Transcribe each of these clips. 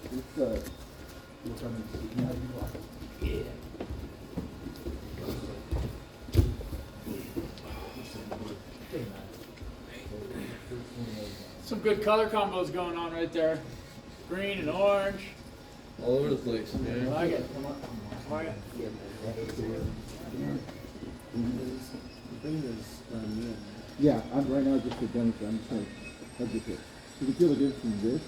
Some good color combos going on right there. Green and orange. All over the place. I Yeah. like it. Like it. Yeah, right now just for benefit, I'm just trying to educate. You can feel the difference in this,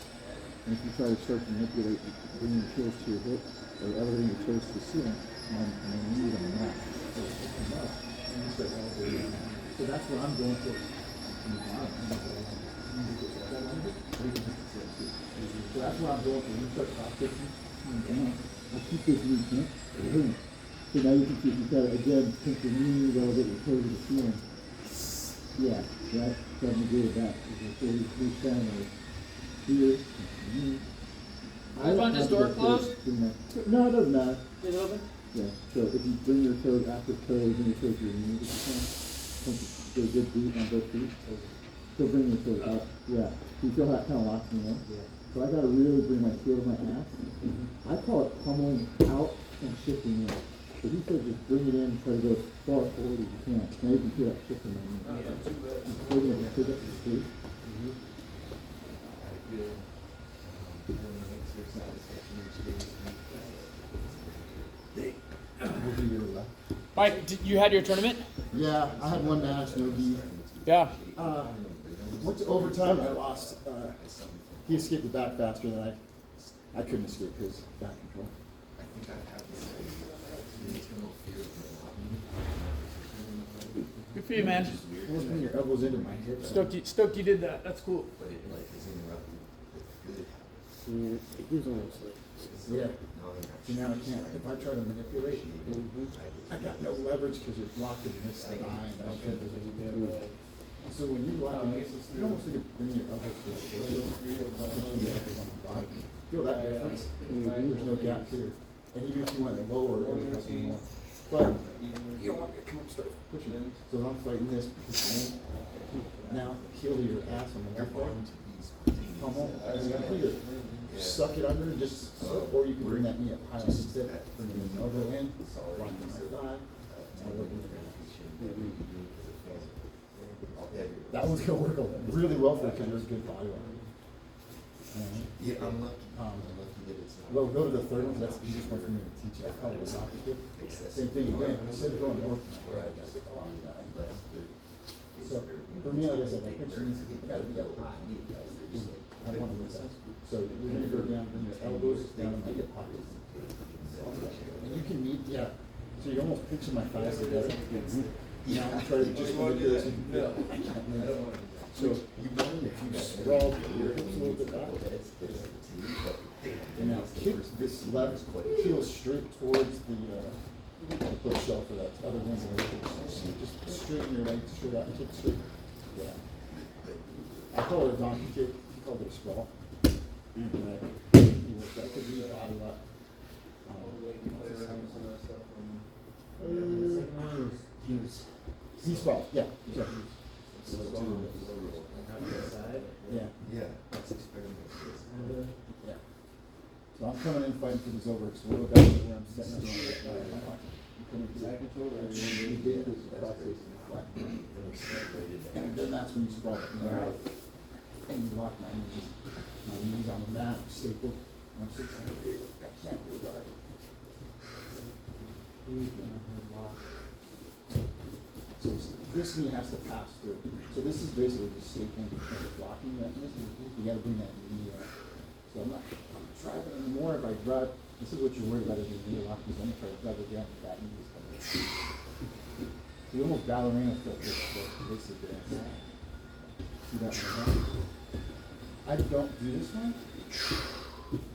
and if you try to start to manipulate, bringing your toes to your hip, or elevating your toes to the ceiling, and then knees on the mat. So that's what I'm going for. So that's what I'm going for. You start top fixing, I'll keep this knee bent. So now you can see if you try to, again, pinch your knees, elevate your toes to the ceiling. Yeah, right. So I'm good with that. So you stand over here. I want this door closed? No, it doesn't matter. Is it open? Yeah. So if you bring your toes after toes, bring your toes to your knees, if you can. Get a good beat on both feet. So bring your toes up. Yeah. You feel how that kind of locks me in? Yeah. So I gotta really bring my heel to my ass. I call it pummeling out and shifting in. So he said just bring it in and try to go as far forward as you can. Now you can feel that shift in my knee. Before you pick up the space. Mike, you had your tournament? Yeah, I had one match, no D. Yeah. Went to overtime, I lost. He escaped the back faster than I couldn't escape his back control. Good for you, man. Almost bring your elbows into my hips. Stoked you did that. That's cool. Yeah. See, now I can't. If I try to manipulate, I got no leverage because you're locked in this eye. So when you lock in this, you almost need to bring your elbows to the shoulder. Feel that difference? There's no gap here. And even if you went lower, it would help you more. But you don't want to come up, start pushing. So I'm fighting this because now heel to your ass on the left leg. Come home. And you either suck it under and just, or you can bring that knee up high instead. Bring the elbow in, lock in my thigh. That one's gonna work really well for you because there's good body on it. Yeah, I'm lucky. Well, go to the third one. That's the easiest one for me to teach you. I call it a soccer kick. Same thing again. Instead of going north, so for me, like I said, my picture needs to be gotta be up high. I want to move that. So you're gonna go down, bring your elbows down in my hip pockets. And you can meet, yeah. So you're almost pinching my thighs together. Now I'm trying to just look at this. I can't move. So if you sprawl your hips a little bit back, and now kick this left heel straight towards the bookshelf or that other one. Just straighten your legs straight out and kick straight. Yeah. I call it a donkey kick. He called it a sprawl. That could be a body lock. He sprawled. Yeah. Exactly. Yeah. Yeah, that's experimental. Yeah. So I'm coming in fighting for this over. So we'll look at where I'm setting up. And then that's when you sprawl it. And you lock my knees. My knees on the mat, stapled. I'm 600. I can't do that. So this knee has to pass through. So this is basically just stapling and blocking that knee. You got to bring that knee up. So I'm not driving anymore. If I drive, this is what you're worried about is your knee lock. Because I'm going to try to drive it down. That knee is coming. So you almost ballerina flip this basically. See that one? I don't do this one.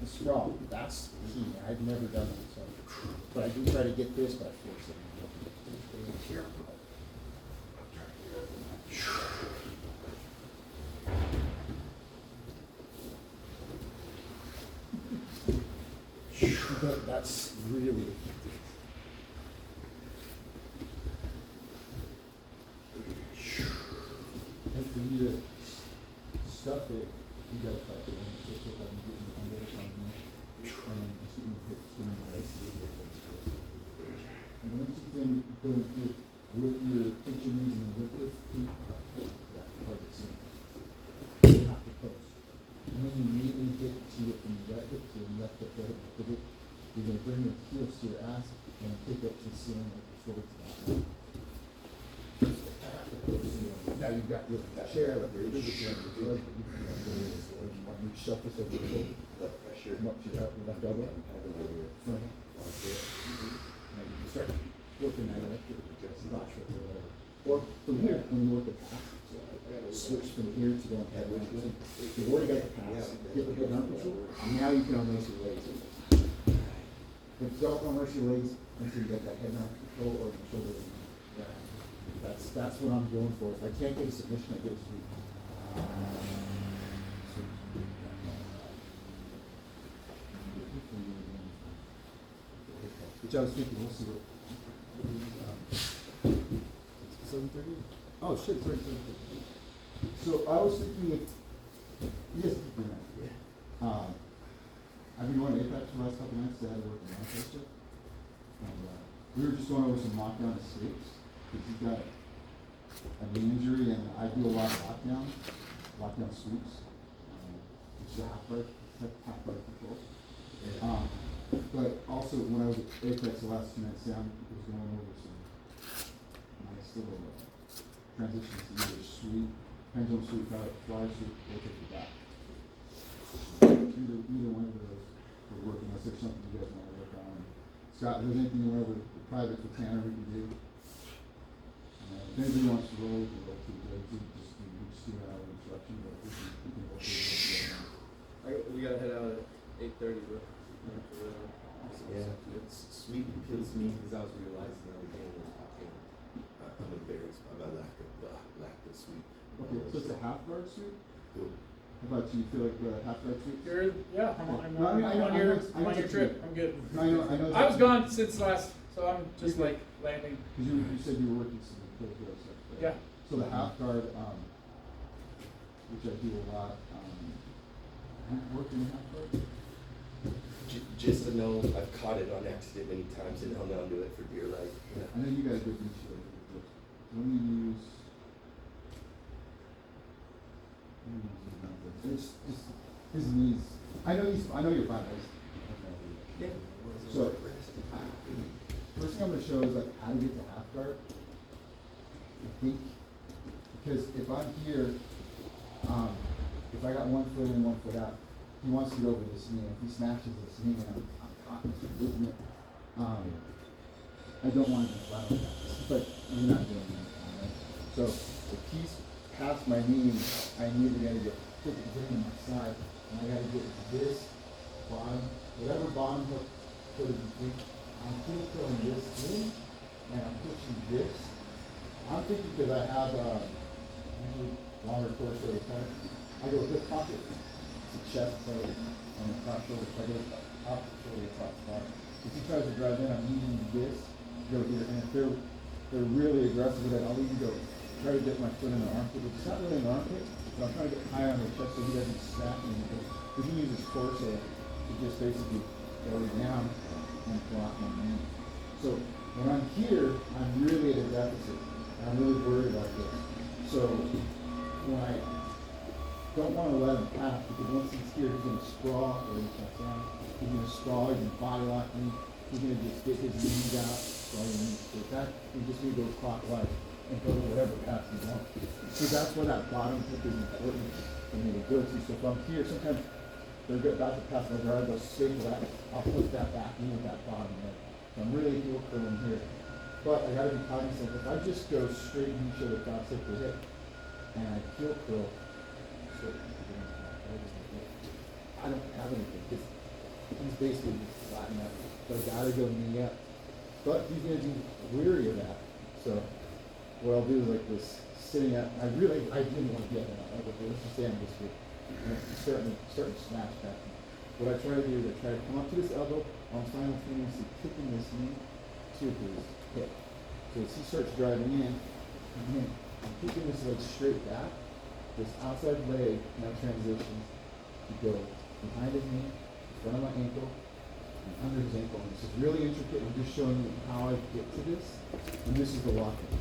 The sprawl. That's key. I've never done it. So, but I do try to get this, but I force it. Here. But that's really and for you to stuff it, you gotta fight it. Just so I'm getting under it on me. immediately hit to it from the right hip to the left hip, right hip, pivot, you're gonna bring your heels to your ass and pick up to the ceiling like your shoulder to that way. Now you've got your chair, like your good, you shove this over your shoulder, come up to your left elbow, front, now you can start working that electric posture or whatever. Or from here, when you work the pass, switch from here to going head. You've already got the pass, get the head arm control, and now you can unlace your legs. But don't unlace your legs until you get that head arm control or the shoulder. That's what I'm going for. If I can't get a submission, I get a sweep. Which I was thinking, we'll see what. 7:30? Oh shit, sorry. So I was thinking if you guys keep doing that. I've been going to Apex for the last couple nights. I had to work in Manchester. And we were just going over some lockdown escapes. Because he's got a knee injury and I do a lot of lockdown sweeps. Which is a half guard control. But also when I was at Apex the last 2 nights, Sam was going over some nice little transitions to either sweep, pendulum sweep, fly sweep, or take it back. Either one of those would work unless there's something you guys want to work on. Scott, if there's anything you want over the private with Tanner we can do. If anybody wants to roll, we can roll too. We just do an hour instruction, but we can roll through. We gotta head out at 8:30, bro. Yeah, it's sweet kills me because I was realizing the other day when I was talking, I'm embarrassed by my lack of sweet. Okay, so it's a half guard sweep? Cool. How about you? Feel like the half guard sweep? Yeah, I'm on, No, I mean, I know- I'm I know- on I know your it's trip. you. I'm good. I know. I was gone since last, so I'm just like landing. Because you said you were working some close road stuff. Right? Yeah. So the half guard, which I do a lot, I'm working half guard. Just to know, I've caught it on accident many times and held on to it for dear life. Yeah, I know you guys do this shit. Let me use. It's his knees. I know you're fine. Yeah. So, first thing I'm going to show is like how to get to half guard. I think, because if I'm here, if I got 1 foot in, 1 foot out, he wants to go over this knee. If he smashes this knee, and I'm caught in this movement, I don't want to be flat like that. But I'm not doing that. Right? So if he's past my knee, I immediately got to get on my side, and I got to get this bottom, whatever bottom hook put it between. I'm feeling this in, and I'm pushing this. I'm thinking because I have usually longer torso, I go with this pocket. It's a chest plate on the top shoulder. So I go top shoulder, top bottom. If he tries to drive in, I'm using this. Go here, and if they're really aggressive with it, I'll even go try to get my foot in the armpit. It's not really an armpit, but I'm trying to get high on the chest so he doesn't snap me. If he uses torso to just basically go down and block my knee. So when I'm here, I'm really at a deficit. I'm really worried about this. So when I don't want to let him pass, because once he's here, he's going to sprawl, or he's going to sprawl, he's going to body lock me, he's going to just get his knees out, sprawl your knees. So that, you just need to go clockwise and go to whatever path you want. So that's why that bottom hook is important for me to go to. So if I'm here, sometimes they're about to pass my guard, they'll straight to that, I'll put that back in with that bottom leg. So I'm really heel curling here. But I gotta be cognizant, if I just go straight knee shoulder cross hip to hip, and I heel curl, so I don't have anything, because he's basically just flattening up. So I gotta go knee up. But he's gonna be weary of that. So what I'll do is like this, sitting at, I didn't want to get that. I was like, let's just stand this way. And it's starting to smash back. What I try to do is I try to come up to this elbow, I'm simultaneously kicking this knee to his hip. So as he starts driving in, I'm kicking this leg straight back. This outside leg now transitions to go behind his knee, in front of my ankle, and under his ankle. And this is really intricate. I'm just showing you how I get to this. And this is the lockdown.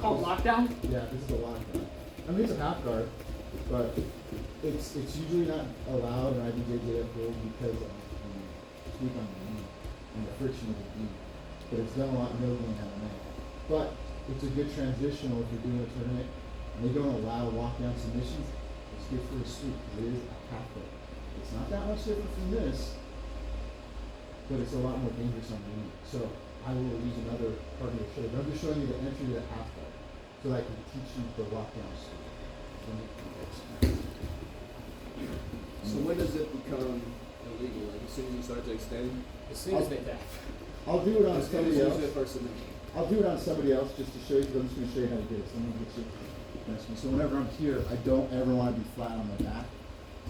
Called lockdown? Yeah, this is the lockdown. I mean, it's a half guard, but It's usually not allowed in IBJJF rules because of sweep on the knee and the friction of the knee. But it's done a lot in Nogi and MMA. But it's a good transitional if you're doing a tournament and they don't allow walk down submissions. It's good for a sweep. It is a pathway. It's not that much different from this, but it's a lot more dangerous on the knee. So I will use another part of the show. I'm just showing you the entry to the half guard so that I can teach you the walk down sweep. So when does it become illegal? Like as soon as you start to extend? As soon as they tap. I'll do it on As somebody soon else. as the first submission. I'll do it on somebody else just to show you, because I'm just going to show you how to do it. So I'm going to get you next to me. So whenever I'm here, I don't ever want to be flat on my back.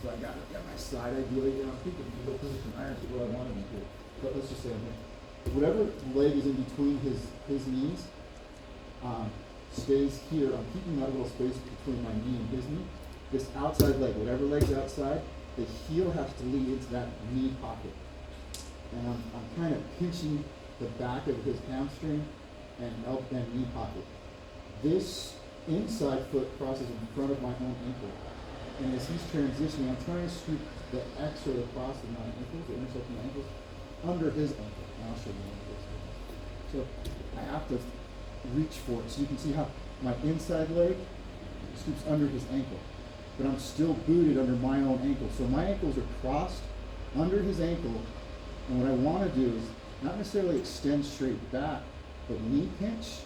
So I got my side ideally, I think if you go position iron to where I want to be here. But let's just say I'm here. Whatever leg is in between his knees, stays here. I'm keeping that little space between my knee and his knee. This outside leg, whatever leg's outside, the heel has to lead into that knee pocket. And I'm kind of pinching the back of his hamstring and knee pocket. This inside foot crosses in front of my own ankle. And as he's transitioning, I'm trying to scoop the extra across of my ankles, the intersecting ankles, under his ankle. And I'll show you one of this. So I have to reach for it. So you can see how my inside leg scoops under his ankle. But I'm still booted under my own ankle. So my ankles are crossed under his ankle. And what I want to do is not necessarily extend straight back, but knee pinch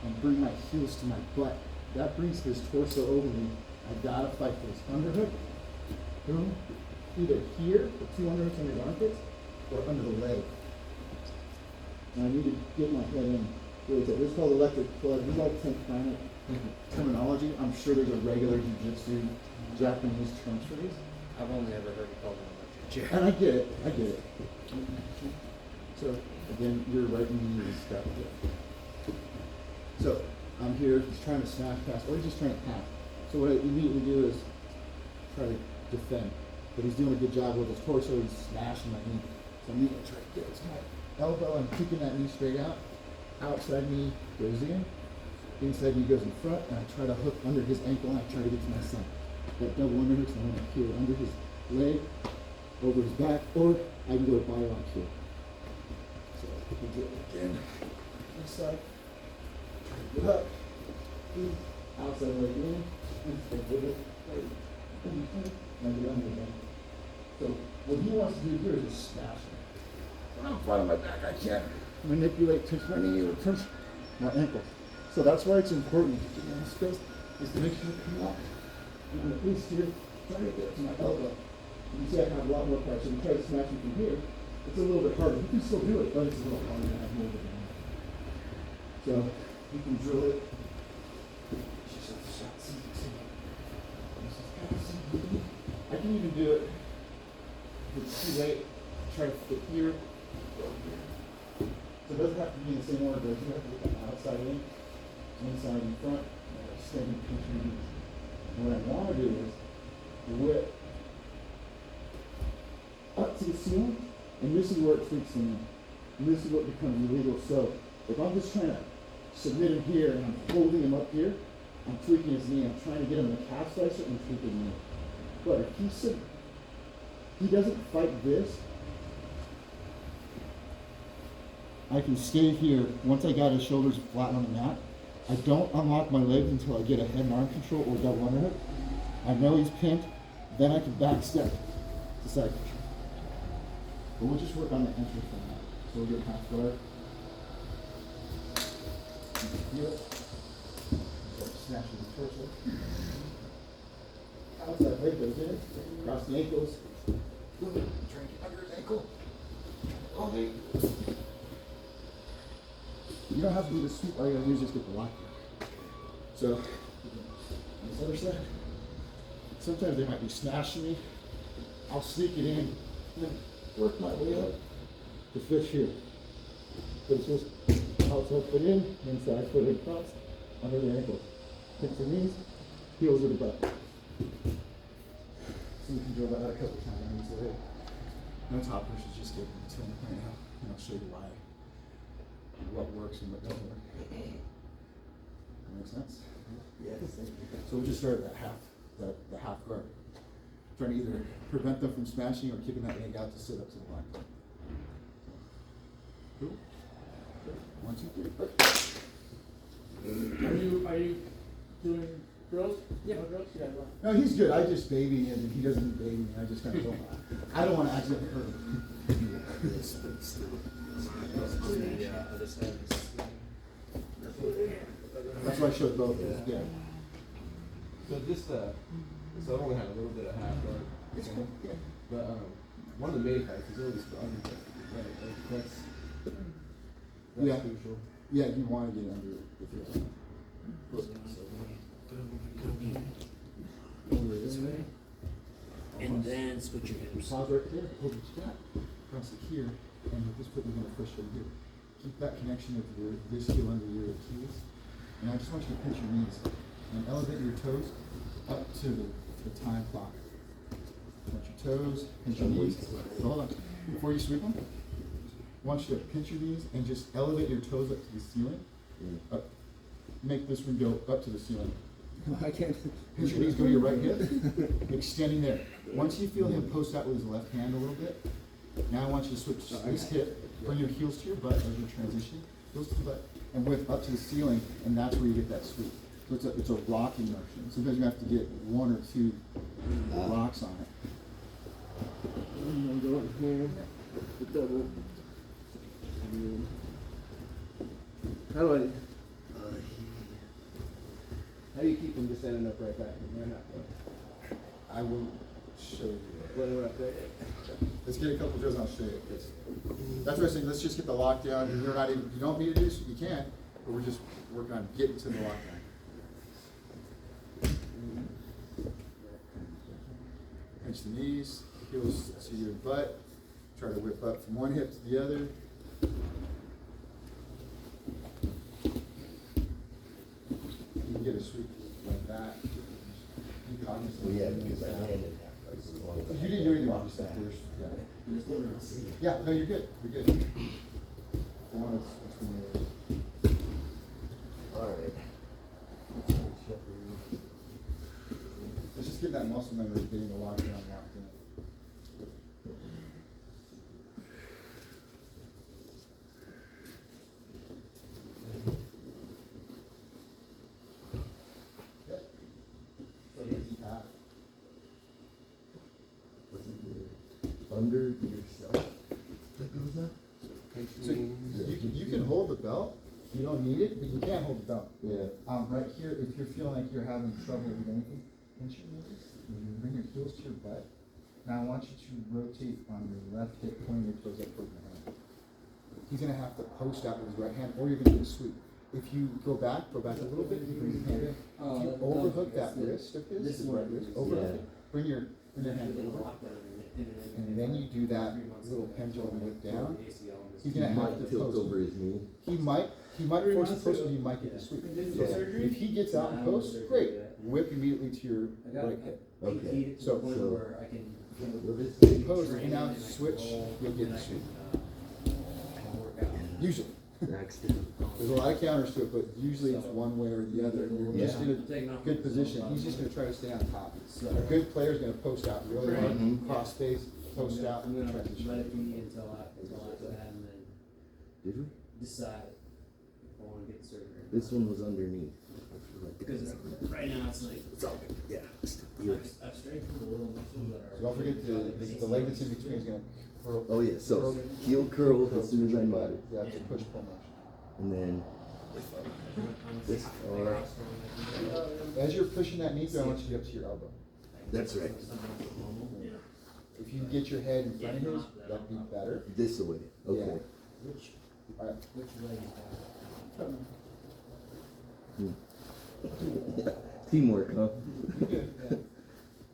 and bring my heels to my butt. That brings his torso over me. I gotta fight for his underhook. Boom. Either here, the two underhooks under your armpits, or under the leg. And I need to get my head in really tight. This is called electric plug. This is all 10th planet terminology. I'm sure there's a regular jiu-jitsu Japanese term for these. I've only ever heard it called an electric chair. And I get it. So, again, your right knee is stuck there. So, I'm here, he's trying to smash past, or he's just trying to pass. So what I immediately do is try to defend. But he's doing a good job with his torso, he's smashing my knee. So I'm immediately trying to get to my elbow, I'm kicking that knee straight out. Outside knee goes in, inside knee goes in front, and I try to hook under his ankle, and I try to get to my son. That double underhook, so I'm going to peel under his leg, over his back, or I can go by on here. So I can do it again. This side. Try to get up. Outside leg in. And stay with it. And get under again. So what he wants to do here is just smash me. When I'm flat on my back, I can't manipulate, touch my knee, or touch my ankle. So that's why it's important to get in this space, is to make sure you come up. And I'm at least here, trying to get to my elbow. You can see I have a lot more pressure. If you try to smash it from here, it's a little bit harder. You can still do it, but it's a little harder to have more of it. So you can drill it. I can even do it if it's too late. Try to fit here. So it doesn't have to be in the same order, but you have to get the outside in, inside in front, extending pinch your knees. And what I want to do is whip up to the ceiling, and this is where it freaks him in. And this is what becomes illegal. So if I'm just trying to submit him here and I'm holding him up here, I'm tweaking his knee. I'm trying to get him in the calf slicer and tweak his knee. But if he doesn't fight this, I can stay here. Once I got his shoulders flat on the mat, I don't unlock my legs until I get a head and arm control or double underhook. I know he's pinned, then I can back step to side control. But we'll just work on the entry from that. So we'll get half guard. Feel it. Snatching the torso. Outside leg goes in, across the ankles. Try and get under his ankle. Okay. You don't have to do the sweep, all you gotta do is just get the lock here. So, on this other side, sometimes they might be smashing me. I'll sneak it in, and then work my way up to fish here. But it's just outside foot in, inside foot across, under the ankle. Hits the knees, heels with the butt. So you can drill that out a couple times. So no top push is just getting to him right now, and I'll show you why. What works and what doesn't work. That makes sense? Yes. So we'll just start at that half, the half guard. trying to either prevent them from smashing or kicking that leg out to sit up to the line. Cool. 1, 2, 3. Are you doing drills? Yeah. No drills? Yeah. well. No, he's good. I just baby him, and he doesn't baby me. I just kind of don't. I don't want to accidentally hurt him. That's why I showed both. Yeah. So just so I only had a little bit of half guard. It's cool. Yeah. But one of the main fights is always for undercut. Right? Like that's Yeah. crucial. Yeah, you want to get under if you're over this way. And then switch your hips. Pause right there. Hold your strap. Press it here, and you just put your hand push right here. Keep that connection of your this heel under your Achilles. And I just want you to pinch your knees and elevate your toes up to the time clock. Pinch your toes, pinch your knees. So hold on. Before you sweep them, I want you to pinch your knees and just elevate your toes up to the ceiling. Up. Make this one go up to the ceiling. I can't. Pinch your knees, go to your right hip, extending there. Once you feel him post out with his left hand a little bit, now I want you to switch this hip, bring your heels to your butt as you transition, heels to the butt, and whip up to the ceiling, and that's where you get that sweep. So it's a rocking motion. Sometimes you have to get 1 or 2 rocks on it. I'm going here. The double. How do how do you keep them just standing up right back? I will show you. What up there? Let's get a couple drills and I'll show you. That's what I was saying. Let's just get the lockdown. You're not even, you don't need to do this, you can, but we're just working on getting to the lockdown. Pinch the knees, heels to your butt. Try to whip up from one hip to the other. You can get a sweep like that. Be cognizant. Well, yeah, because I landed half. You didn't do anything wrong, just first. Yeah, no, you're good. You're good. The one that's between the Alright. Let's just get that muscle memory of getting the lockdown locked in. Yep. Under yourself. That goes up? So you can hold the belt. You don't need it, but you can hold the belt. Yeah. Right here, if you're feeling like you're having trouble with anything, pinch your knees, bring your heels to your butt. Now I want you to rotate on your left hip, pointing your toes up towards your hand. He's gonna have to post out with his right hand, or you're gonna get a sweep. If you go back a little bit, you bring your hand in. If you overhook that wrist of his right wrist, overhook it, bring your hand over. And then you do that little pendulum whip down. He's gonna have to Tilt post. over his knee. He might force the post, or he might get the sweep. So if he gets out and posts, great. Whip immediately to your right hip. Okay. So post, and now switch, you'll get the sweep. Usually. There's a lot of counters to it, but usually it's one way or the other. You're just in a good position. He's just gonna try to stay on top. A good player's gonna post out really hard, cross face, post out, and then Let transition. it be until after that, and then Did we? decide if I want to get the surgery. This one was underneath. Because right now it's like It's all good. Yeah. I've strengthened the little muscles that are. So don't forget the leg that's in between is gonna curl. Oh yeah, so heel curl as soon as I know it. Yeah, it's a push pull motion. And then this far. As you're pushing that knee through, I want you to get up to your elbow. That's right. If you can get your head in front of his, that'd be better. This way. Okay. Which Alright. leg is that? Teamwork, huh? Good.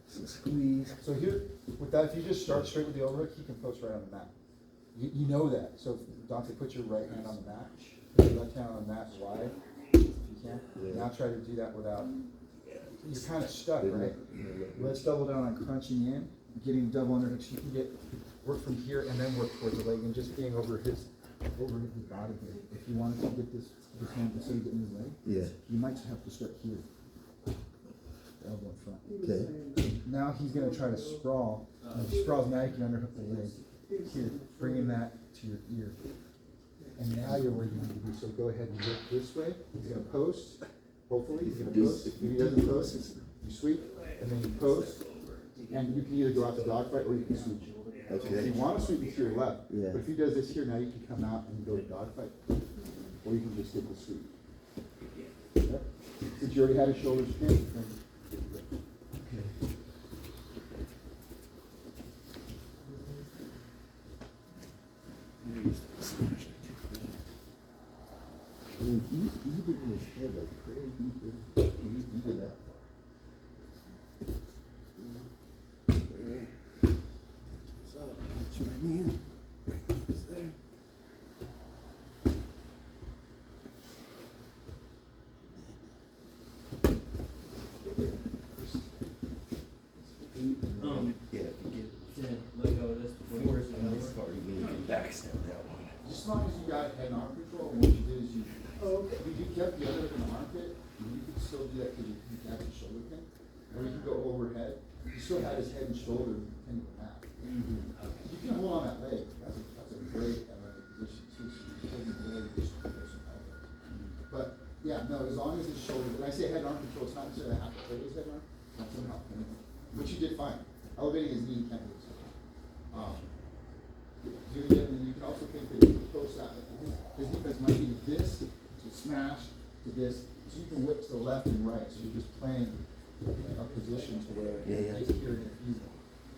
So squeeze. So here, with that, if you just start straight with the overhook, he can post right on the mat. You know that. So Dante, put your right hand on the mat, put your left hand on the mat wide, if you can. Yeah. Now try to do that without, you're kind of stuck, right? Let's double down on crunching in, getting double underhooks. You can work from here and then work towards the leg and just being over his body here. If you wanted to get this hand instead of getting his leg, Yeah. you might have to start here. The elbow in front. Okay. now he's gonna try to sprawl. When he sprawls, now you can underhook the leg. Here, bringing that to your ear. And now you're where you need to be, so go ahead and look this way. He's gonna post, hopefully, he's gonna post. If he doesn't post, you sweep, and then you post. And you can either go out to dogfight or you can sweep. If Okay. you wanna sweep it to your left, Yeah. but if he does this here, now you can come out and go to dogfight. Or you can just get the sweep. Yep. Since you already had his shoulders pinned. I mean, he's been in his head like crazy. He did that. So, that's what I mean. It's there. Yeah, To let go of this before you backstab that one. Just as long as you got head and arm control, and what you did is you, if you kept the other in the armpit, you could still do that because you catch the shoulder pin. Or you can go overhead, you still had his head and shoulder pinned in the mat. You can hold on that leg, that's a great position, since you're holding the leg, just there's some elbows. But, yeah, no, as long as his shoulder, when I say head and arm control, it's not necessarily half the leg is head and arm, that's somehow, but you did fine. Elevating his knee can't do so. You can also think that you can post that, his defense might be this, to smash, to this, so you can whip to the left and right, so you're just playing a position to where Yeah, yeah. it's here and if you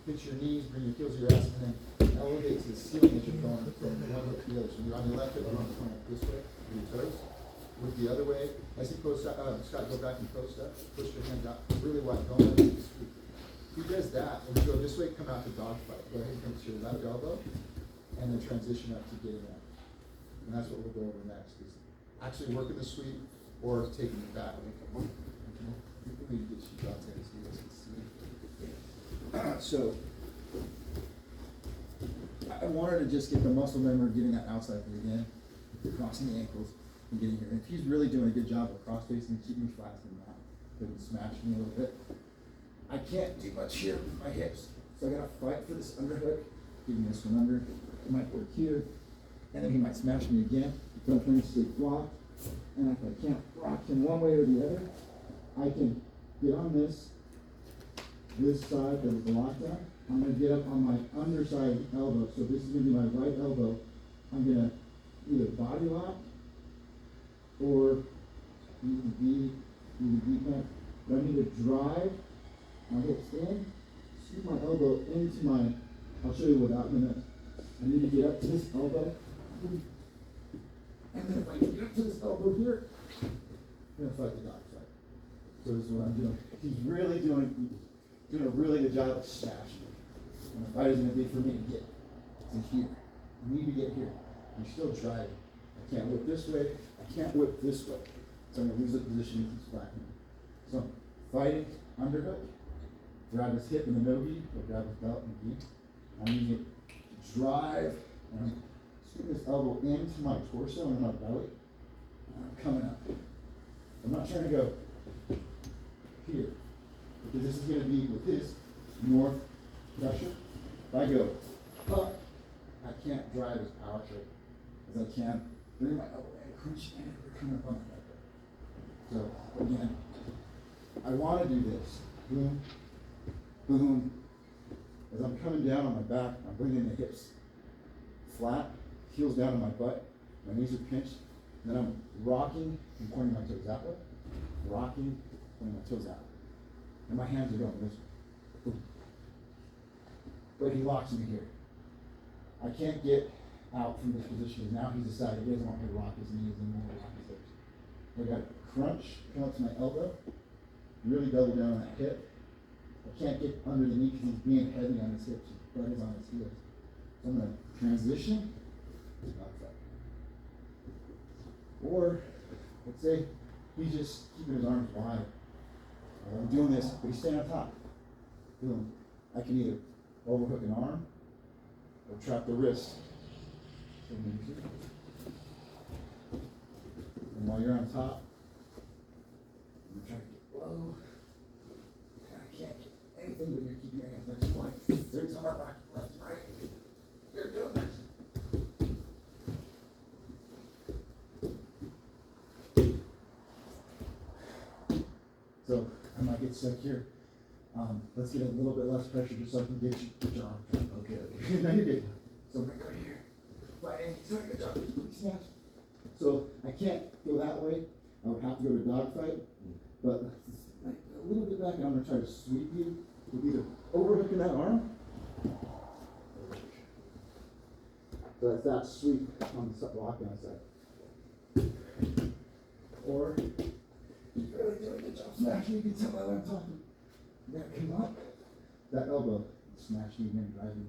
pinch your knees, bring your heels to your ass, and then elevate to the ceiling as you're going from one to the other. So you're on your left hip, you're going up this way, with your toes, with the other way. As you post up, Scott, go back and post up, push your hands out really wide, don't let it sweep. If he does that, when you go this way, come out to dogfight. Go ahead and come to your left elbow, and then transition up to getting out. And that's what we'll go over next, is actually working the sweep or taking it back. You can maybe get you out there so you guys can see. So, I wanted to just get the muscle memory of getting that outside leg in, crossing the ankles, and getting here. And if he's really doing a good job of cross facing, keep me flat and not, couldn't smash me a little bit. I can't do much here with my hips, so I gotta fight for this underhook. Give me this one under. It might work here, and then he might smash me again. So I'm trying to stay blocked, and if I can't rock him one way or the other, I can get on this side that is locked on. I'm gonna get up on my underside elbow. So this is gonna be my right elbow. I'm gonna either body lock or use the plant. But I need to drive my hips in, scoop my elbow into my, I'll show you without in a minute. I need to get up to this elbow. And then if I can get up to this elbow here, I'm gonna fight the dog fight. So this is what I'm doing. He's really doing a really good job of smashing. And the fight is gonna be for me to get to here. I need to get here. I'm still driving. I can't whip this way. I can't whip this way. So I'm gonna lose the position if he's flattening. So I'm fighting underhook, grab his hip in the no gi, or grab his belt in the gi. I'm using it to drive, and I'm scooping this elbow into my torso and my belly. And I'm coming up. I'm not trying to go here, because this is going to be with his north pressure. If I go up, I can't drive as powerfully as I can bring my elbow and crunch and come up on my elbow. So again, I want to do this. Boom, boom. As I'm coming down on my back, I'm bringing the hips flat, heels down on my butt, my knees are pinched, and then I'm rocking and pointing my toes that way, rocking, pointing my toes out. And my hands are going this way. Boom. But he locks me here. I can't get out from this position, because now he's decided he doesn't want me to rock his knees anymore, rock his hips. I got to crunch, come up to my elbow, really double down on that hip. I can't get under the knee because he's being heavy on his hips. His butt is on his heels. So I'm going to transition to outside. Or, let's say he's just keeping his arms wide. I'm doing this, but he's staying on top. Boom. I can either overhook an arm or trap the wrist. And while you're on top, I'm trying to get low. I can't get anything thing, but you're keeping your hands next to the line. Third time out, back, left, right. You're doing this. So I might get stuck here. Let's get a little bit less pressure just so I can get your arm. Okay. No, you're good. So I'm gonna go here. Fighting. Sorry, good job. Snatch. So I can't go that way. I would have to go to dogfight. But like a little bit back, and I'm gonna try to sweep you with either overhooking that arm. So that's that sweep on the block on the side. Or you're really doing a good job smashing. You can tell by what I'm talking. You gotta come up. That elbow. Smash me again, driving.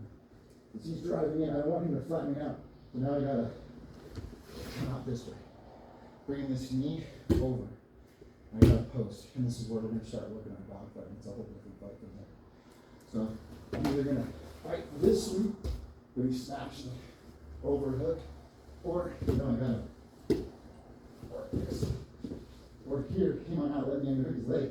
As he's driving in, I don't want him to flatten me out. So now I gotta come out this way. Bringing this knee over. I gotta post. And this is where we're gonna start working on dogfighting. It's a whole different fight from there. So I'm either gonna fight this sweep, where he snaps me over hook, or I gotta work this. Or here, he might not let me underhook his leg.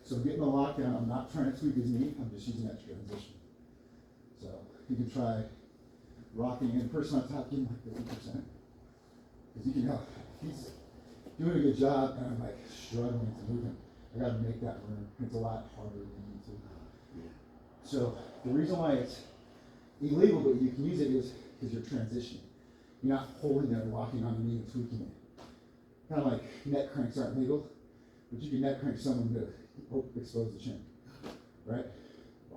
So getting the lockdown, I'm not trying to tweak his knee, I'm just using that transition. So you can try rocking in person on top, give him like 50%. Because you can help. He's doing a good job and I'm like struggling to move him. I gotta make that room. It's a lot harder than me to. So the reason why it's illegal, but you can use it is because you're transitioning. You're not holding there and locking on the knee and tweaking it. Kind of like neck cranks aren't legal, but you can neck crank someone to expose the chin, right?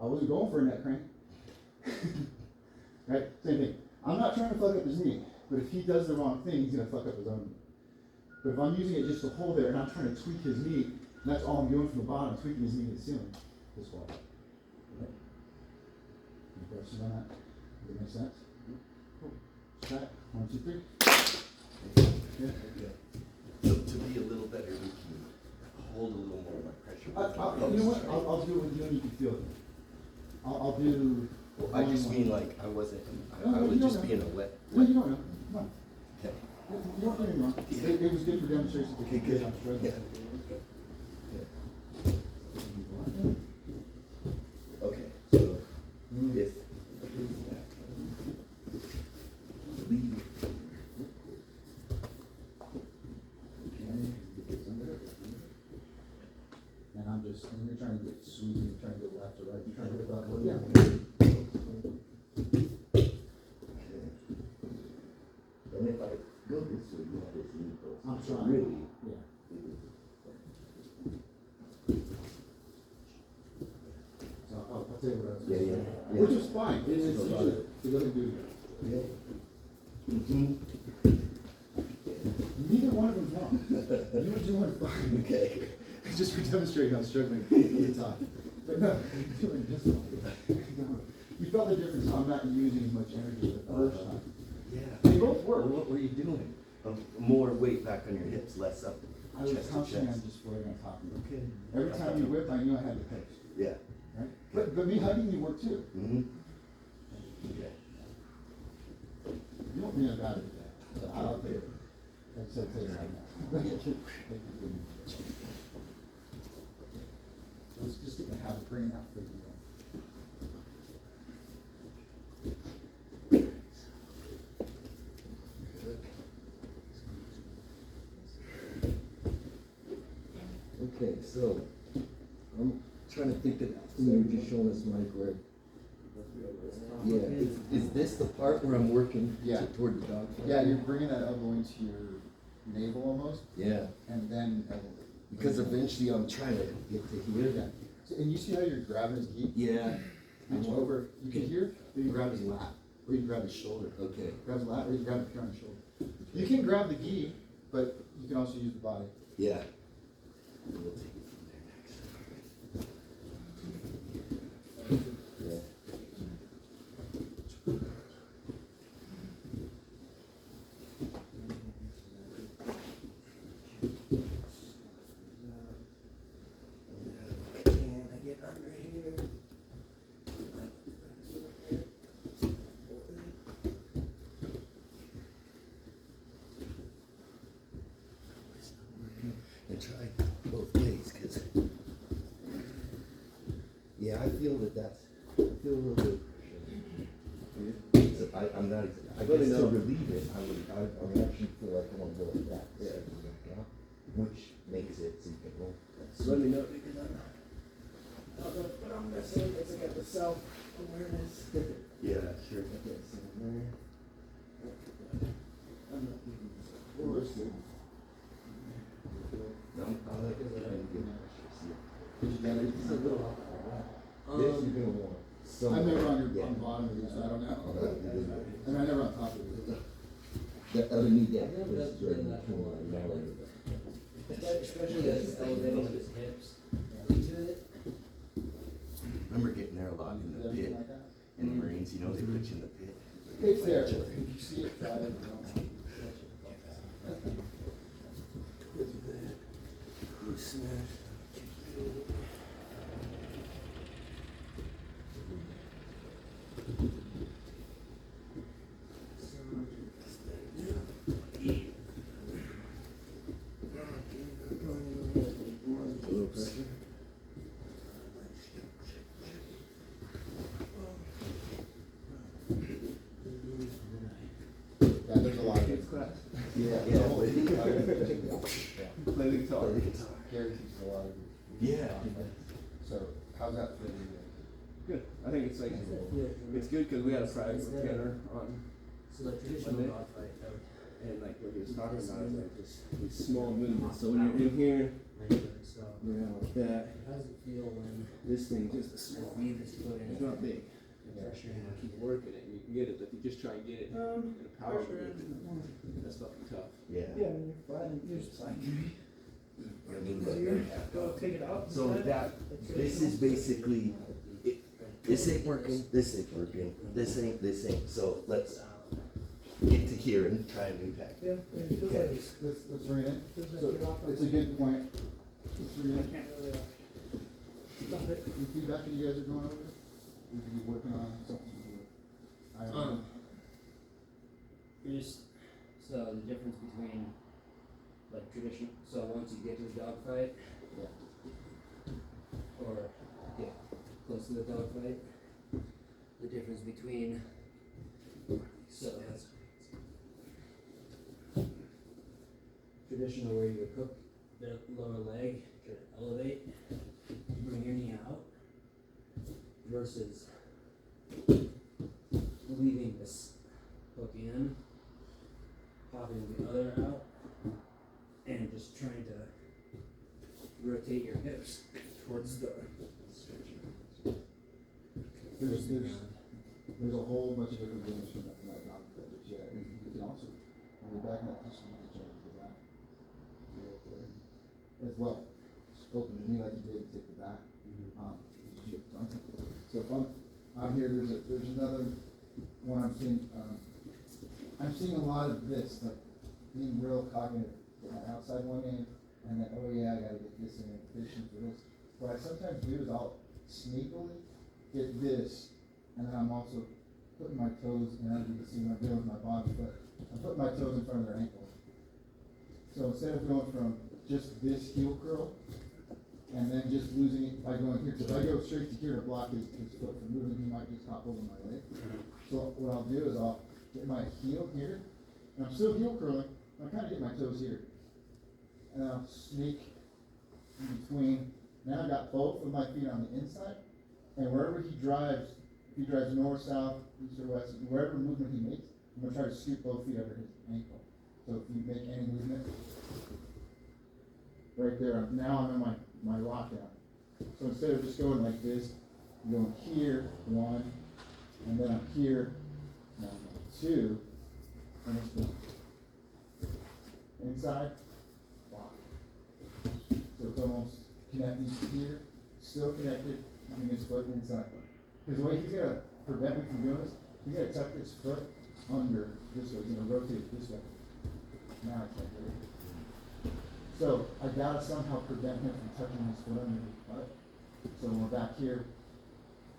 I wasn't going for a neck crank, right? Same thing. I'm not trying to fuck up his knee, but if he does the wrong thing, he's gonna fuck up his own knee. But if I'm using it just to hold there and I'm trying to tweak his knee, and that's all I'm doing from the bottom, tweaking his knee to the ceiling, this wall. Right? Any questions on that? Does that make sense? Cool. Start. 1, 2, 3. Yeah. Okay. So to be a little better, we can hold a little more of my pressure. You know what? I'll do it with you and you can feel it. I'll do. Well, I just mean like I wasn't. I No, would you just don't be in know. a wet. No, you don't know. Come on. Okay. You don't get me wrong. It was good for demonstration. Okay, good. I'm struggling. Yeah. Okay. So if leave. And I'm just, and you're trying to get sweet, you're trying to go left or right, you're trying to go back. Yeah. And if I go this way, you have this knee post. I'm So trying. really, Yeah. So I'll tell you what I was Yeah, saying. yeah, yeah. Which is fine, it's There's a lot easy of- to go and do. yeah. Neither one of them's wrong. You were doing fine. Okay. Just for demonstrating how struggling with the top. But no, you're doing just fine. You felt the difference, I'm not using as much energy the first time. Yeah. They both Well, work. what were you doing? More weight back on your hips, less up. I was chest to constantly on chest. just floating on top of you. Okay. Every time you whip, I knew I had to post, Yeah. right? But me hugging you worked too. Mm-hmm. Okay. You don't mean about it. I'll tell you. That's it right now. Let's just get the habit, bring it out for you. Okay, so I'm trying to think of, you were just showing us, Mike, where, yeah, is this the part where I'm working Yeah. toward the dog? Yeah, you're bringing that elbow into your navel almost, Yeah, and then. because eventually I'm trying to get to Yeah. here. So, and you see how you're grabbing his gi? Yeah. Reach over, you can hear, then you grab his lap, or you can grab his shoulder. Okay. Grab his lap, or you can grab the on his shoulder. You can grab the gi, but you can also use the body. Yeah. We'll take it from there next. Yeah. Can I get under here? try both ways, cause, yeah, I feel I feel a little bit. So I'm not, I Let me guess to know. relieve it, I actually feel like I wanna go like that. Yeah. Yeah. Which makes it so you can roll. So let me know because I'm missing. It's like the self awareness. Yeah, sure. Okay, so there. I'm not giving this a course. I'll let you get It's a little. this, you're gonna want some. I'm never on yeah. the bottom of these, so I don't know. Yeah. And I never on top of it. The other knee, yeah. I've never this is done right that between one. my mallet. Especially as elevating his hips into it. Remember getting there a lot in the pit, Like that. in the Marines, you know, they put you in the pit. It's there, if you see it, try it. A little pressure. Yeah, there's a lot of Kids it. class. Yeah, Yeah. yeah. Play the guitar. Gary teaches a lot of it. Yeah. So, how's that for you? Good. I think it's like it's good because we had a practice with Tanner on, So like traditional Monday. dogfight, that would and like what he was talking about is like just these small movements. So when you're in here, so you know, like that, how does it feel when this thing just a small. we just put in It's not big. pressure in? Keep working it. You can get it. If you just try and get it in a power move, that's fucking tough. Yeah. Yeah, when you're flat, you're just like, I mean, go take it out. so that, this is basically, this ain't working, this ain't working, this ain't, so let's get to here and try and impact. Yeah, it feels Okay. like, Let's read it. feels like So, you're off. it's a good point. Let's read I it. can't really, stop it. Any feedback you guys are going over? We could be working on something. I don't know. You're just, so the difference between like tradition, so once you get to the dogfight, or get close to the dogfight, the difference between, so that's traditional where you would hook the lower leg, try to elevate, bring your knee out, versus leaving this hook in, popping the other out, and just trying to rotate your hips towards the There's a whole bunch of different things from that document, yeah, and you can also, when you're back in that position, you can change the back. As well, just open the knee like you did, take the back. So if I'm out here, there's another one I'm seeing a lot of this, like being real cognitive, getting outside one end, and then, oh yeah, I gotta get this in addition to this. What I sometimes do is I'll sneakily get this, and then I'm also putting my toes, and as you can see what I'm doing with my body, but I'm putting my toes in front of their ankle. So instead of going from just this heel curl, and then just losing it by going here, because I go straight to here to block his foot from moving, he might just hop over my leg. So what I'll do is I'll get my heel here, and I'm still heel curling, I'm kinda getting my toes here. And I'll sneak in between, now I've got both of my feet on the inside, and wherever he drives, if he drives north, south, east or west, wherever movement he makes, I'm gonna try to scoop both feet under his ankle. So if you make any movement, right there, now I'm in my lockout. So instead of just going like this, I'm going here, one, and then I'm here, now I'm going two, and it's the inside, lock. So it's almost connecting here, still connected, keeping his foot inside. Because the way he's gonna prevent me from doing this, he's gonna tuck his foot under this way, he's gonna rotate it this way. Now I can't do it. So I gotta somehow prevent him from touching his foot under his butt. So when we're back here,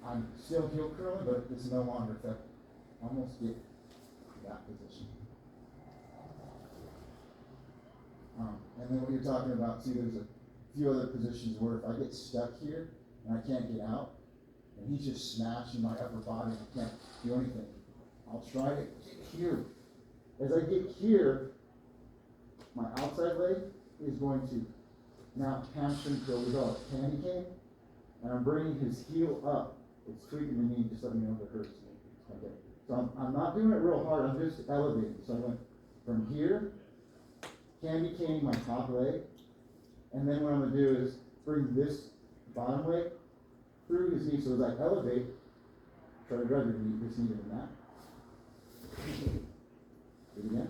I'm still heel curling, but it's no longer effective. Almost get that position. And then what you're talking about, see, there's a few other positions where if I get stuck here and I can't get out, and he's just smashing my upper body, I can't do anything. I'll try to get here. As I get here, my outside leg is going to now hamstring curl. We call it candy cane, and I'm bringing his heel up. It's tweaking the knee, just let me know if it hurts. Okay. So I'm not doing it real hard. I'm just elevating. So I went from here, candy cane my top leg, and then what I'm gonna do is bring this bottom leg through his knee. So as I elevate, try to drive your knee, this knee to the mat. Do it again.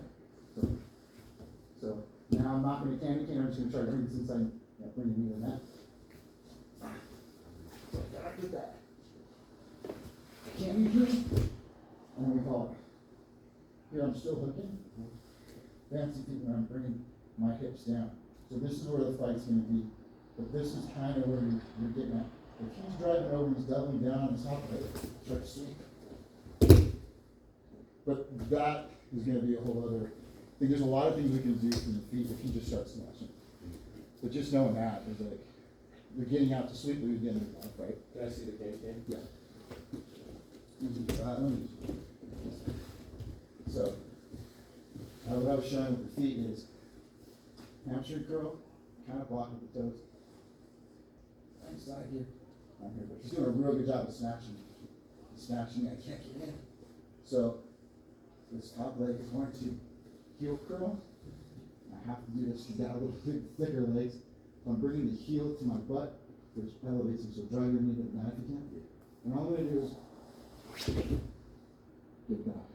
So now I'm not going to candy cane, I'm just going to try to bring this inside, bring the knee to the mat. So I did that. Candy cane, and then we call it. Here I'm still hooking. Fancy feet when I'm bringing my hips down. So this is where the fight's going to be. But this is kind of where you're getting at. If he's driving over, he's doubling down on his top leg, try to sweep. But that is going to be a whole other thing. There's a lot of things we can do from the feet if he just starts smashing. But just knowing that is like, you're getting out to sleep, but you're getting off, right? Can I see the candy cane? Yeah. So, what I was showing with the feet is hamstring curl, kind of blocking the toes. Right side here, not here, but she's doing a real good job of snatching. Snatching, I can't get in. So, this top leg is going to heel curl. I have to do this, she's got a little thicker legs. I'm bringing the heel to my butt, which elevates him, so drive your knee to the mat if you can. And all I'm going to do is get that.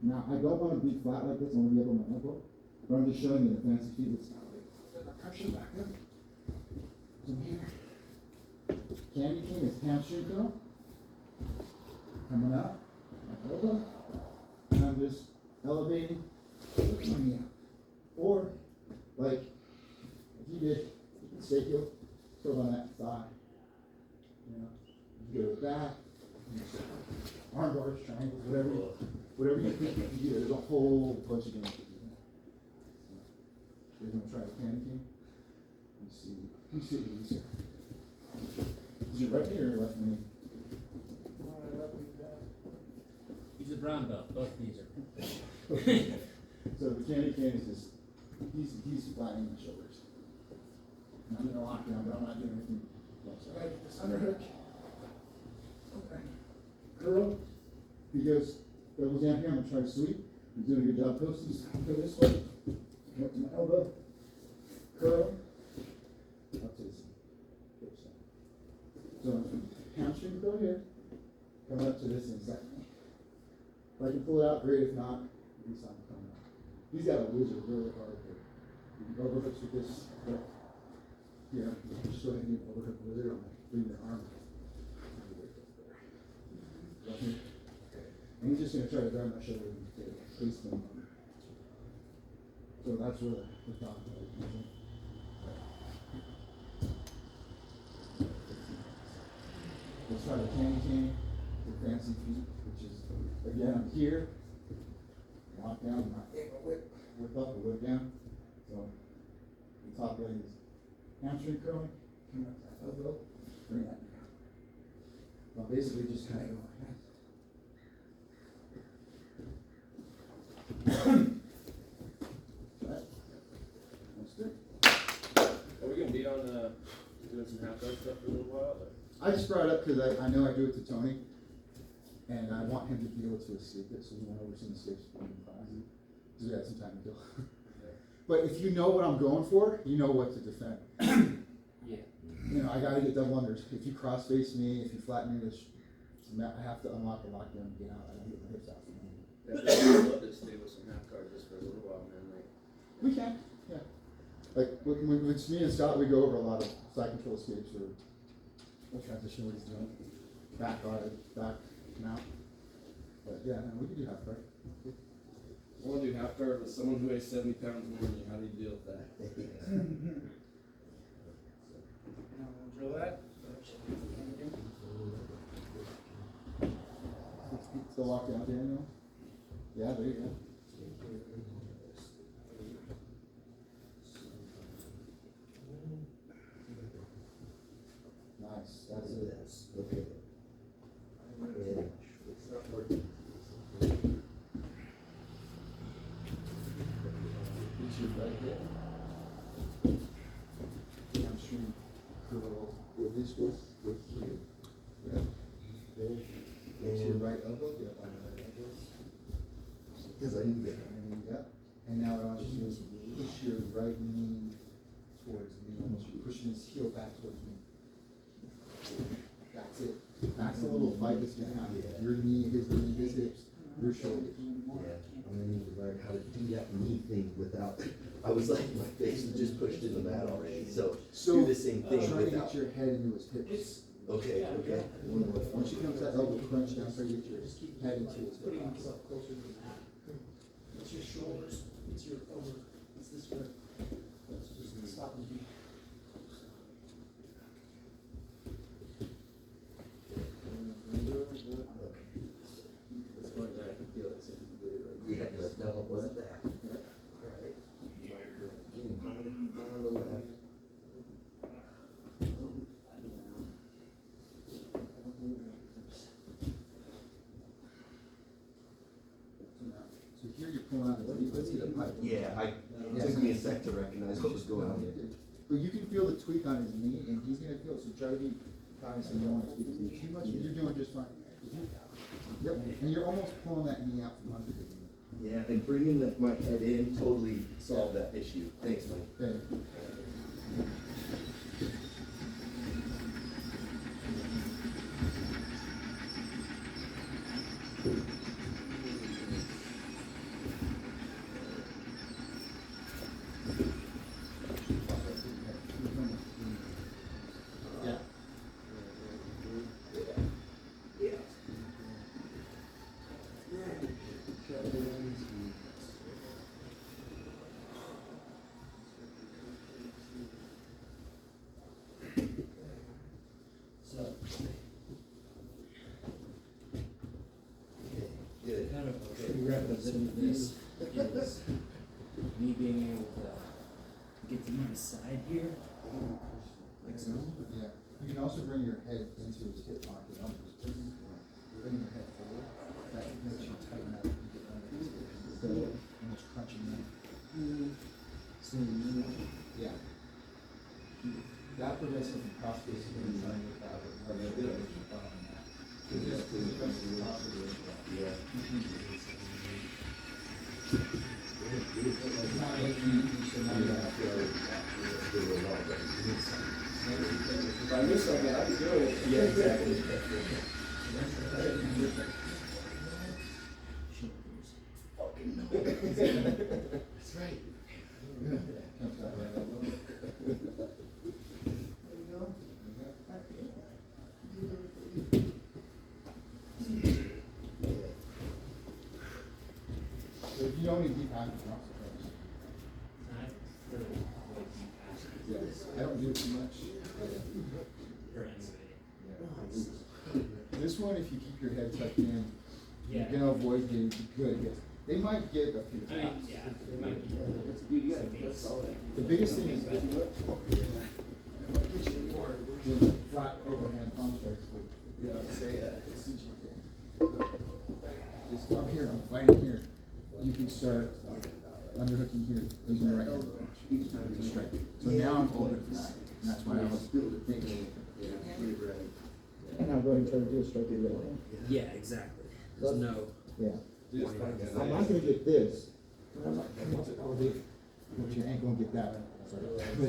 Now, I don't want to be flat like this, I want to be up on my elbow, but I'm just showing you the fancy feet. It's not like pressure back up. From here. Candy cane is hamstring curl. Coming out, my elbow, and I'm just elevating, coming out. Or, like, if you did, you can stay heel, curl on that thigh. You know, you go with that, arm bars, triangles, whatever you think you can do. There's a whole bunch of games to do that. So, you're gonna try the candy cane. Let me see what you say. Is it right knee or left knee? He's a brown belt, both knees are. So the candy cane is just, he's flattening my shoulders. And I'm in a lockdown, but I'm not doing anything. So I get this underhook. Okay. Curl. He goes, double jump here, I'm gonna try to sweep. He's doing a good job posting. So go this way. Go up to my elbow. Curl. Up to his hip side. So hamstring curl here. Come up to this inside knee. If I can pull it out, great. If not, at least I'm coming out. He's got a loser really hard here. You can overhooks with this. But here, just go ahead and overhook with it. Bring your arm. And he's just going to try to grab my shoulder and get it. Please come on. So that's where the top is. Let's try the candy cane, the fancy feet, which is, again, I'm here, lock down, not able to whip up or whip down. So, the top leg is hamstring curling, come up that elbow, bring that down. Well, basically just kind of go like that. Right. That's good. Are we gonna be on doing some half guard stuff for a little while? Or? I just brought it up because I know I do it to Tony, and I want him to be able to escape it, so we went over some mistakes from the class, because we had some time to kill. But if you know what I'm going for, you know what to defend. Yeah. You know, I gotta get double unders. If you cross face me, if you flatten me, I have to unlock the lockdown and get out. I gotta get my hips out. I'd love to stay with some half guard just for a little while, man. Like, We can, yeah. Like, when it's me and Scott, we go over a lot of side control escapes or what transition what he's doing. Back guard, back, mount. But yeah, no, we can do half guard. I want to do half guard with someone who weighs 70 pounds more than you. How do you deal with that? Drill that. Still locked down, Daniel? Yeah, there you go. Nice, that's it, okay. Yeah. It's your right hip. Hamstring curl. With this was, with here. Yeah. There. It's your right elbow. Yeah. Cause I didn't get it. Yeah. And now I want you to push your right knee towards me, almost pushing his heel back towards me. That's it. That's the little fight that's gonna happen. Your knee, his hips, your shoulder. Yeah, I'm gonna need to learn how to do that knee thing without, I was like, my face was just pushed in the mat already, so do the same thing Try to without. get your head into his hips. Okay, okay. Once you come to that elbow crunch down, try to get your head into his Putting hips. himself closer to the mat. It's your shoulders, it's your over, it's this way. Just stop and be. Yeah, but no, it wasn't that. Alright. On the left. So here you're pulling out, let's see the pipe. Yeah, it took me a sec to recognize what was going on. But you can feel the tweak on his knee, and he's gonna feel it, so try to be cognizant, you don't wanna tweak his knee too much, you're doing just fine. Yep, and you're almost pulling that knee out from under the knee. Yeah, and bringing my head in totally solved that issue. Thanks, Mike. Okay. Yeah. Yeah. So, Good. kind of a prerequisite of this is me being able to get to my side here, like so. Yeah, you can also bring your head into his hip pocket, bring your head forward, that makes you tighten up and get under his hip. So, almost crunching in. So, Yeah. That prevents him from cross facing and trying to get out of it. Right, yeah. Because this prevents the cross facing. Yeah. It's not like you, so now you have to. If I miss something, I can do it. Yeah, exactly. That's right. Comes out right elbow. So if you don't need deep pocket, you're not supposed to. Yes, I don't do it too much. This one, if you keep your head tucked in, you're gonna avoid getting good hits. They might get a few taps. The biggest thing is the flat overhand palm strikes. Yeah, say that. Just up here, I'm fighting here. You can start underhooking here, using the right hand. To strike. So now I'm open for that. And that's why I was thinking. And I'm going to try to do a strike it right now. yeah, exactly. There's no. Yeah. Just I'm not gonna get this. I'm not gonna elevate, but your ankle and get that. But,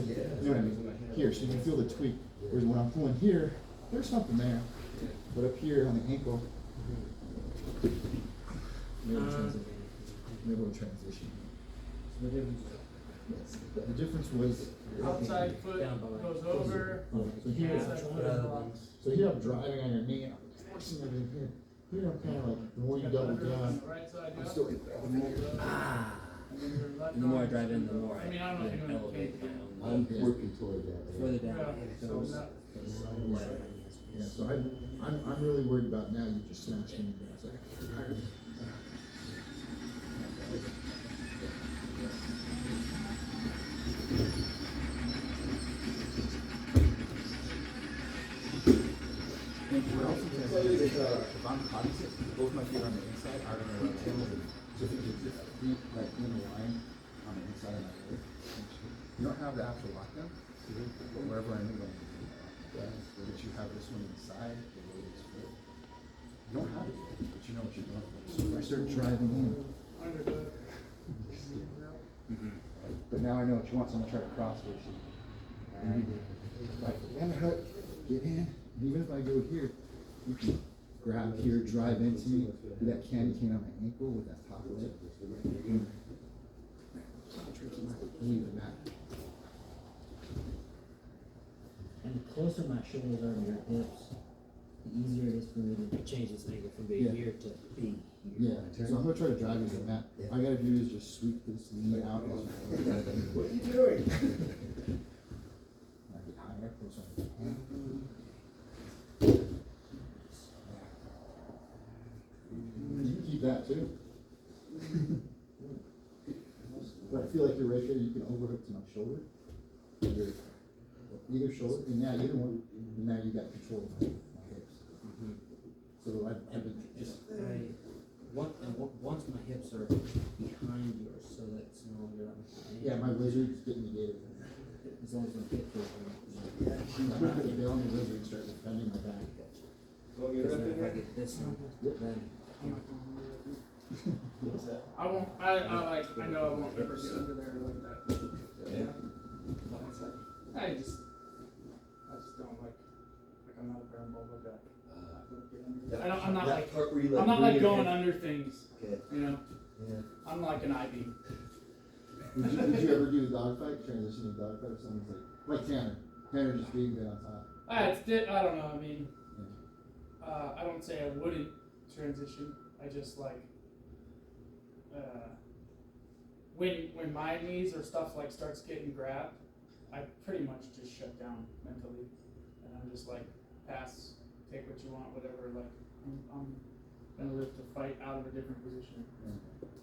you know what I mean? Here, so you can feel the tweak. Whereas when I'm pulling here, there's something there. But up here on the ankle, maybe we'll transition. Yes. The difference was. Outside foot Down below. goes over. So here, Outside foot. so here I'm driving on your knee, I'm forcing everything here. Here I'm kind of like, the more you double down, Right side, I'm yeah. still getting that finger. And then your left And the more I arm. drive in, the more I mean, I don't know if you're gonna elevate take my I'm own. working toward that. Further down, Yeah, it so goes. that- Yeah, so I'm really worried about now you just snatched me. It's like, if I'm cognizant, both my feet on the inside are gonna rotate. So if you keep your feet like in the line on the inside of my leg, you don't have the actual lockdown. But wherever I move, but you have this one inside, the weight is full. You don't have it yet, but you know what you're doing. So if I start driving in, but now I know what you want, so I'm gonna try to cross with you. Like, underhook, get in, and even if I go here, you can grab here, drive into me, do that candy cane on my ankle with that top leg. Even that. And the closer my shoulders are to your hips, the easier it is for me to change this angle from being Yeah. here to being Yeah, here. so I'm gonna try to drive you to that. All I gotta do is just sweep this knee out. What are you doing? I get higher, closer I can. You can keep that too. But I feel like you're right there, you can overhook to my shoulder. Either shoulder, and now either one, and now you got control of my hips. So I've been just, Once my hips are behind yours, so that it's no longer on my yeah, my lizard's getting negated. as long as my hips are. I'm not gonna bail on the lizard and start defending my back. Go get Because up then in if I there. get this one, then. I won't. I know I won't ever get under there like that. Yeah. I just don't like I'm not a parabolic guy. I'm not That like part where you, I'm not bring like your going head- under things. Okay. You know, Yeah. I'm like an I-beam. Did you ever do a dogfight, transition to dogfight, or something like Tanner? Tanner just being there on top. I don't know. I mean, I don't say I wouldn't transition. I just like when my knees or stuff like starts getting grabbed, I pretty much just shut down mentally, and I'm just like pass, take what you want, whatever. Like I'm gonna live to fight out of a different position,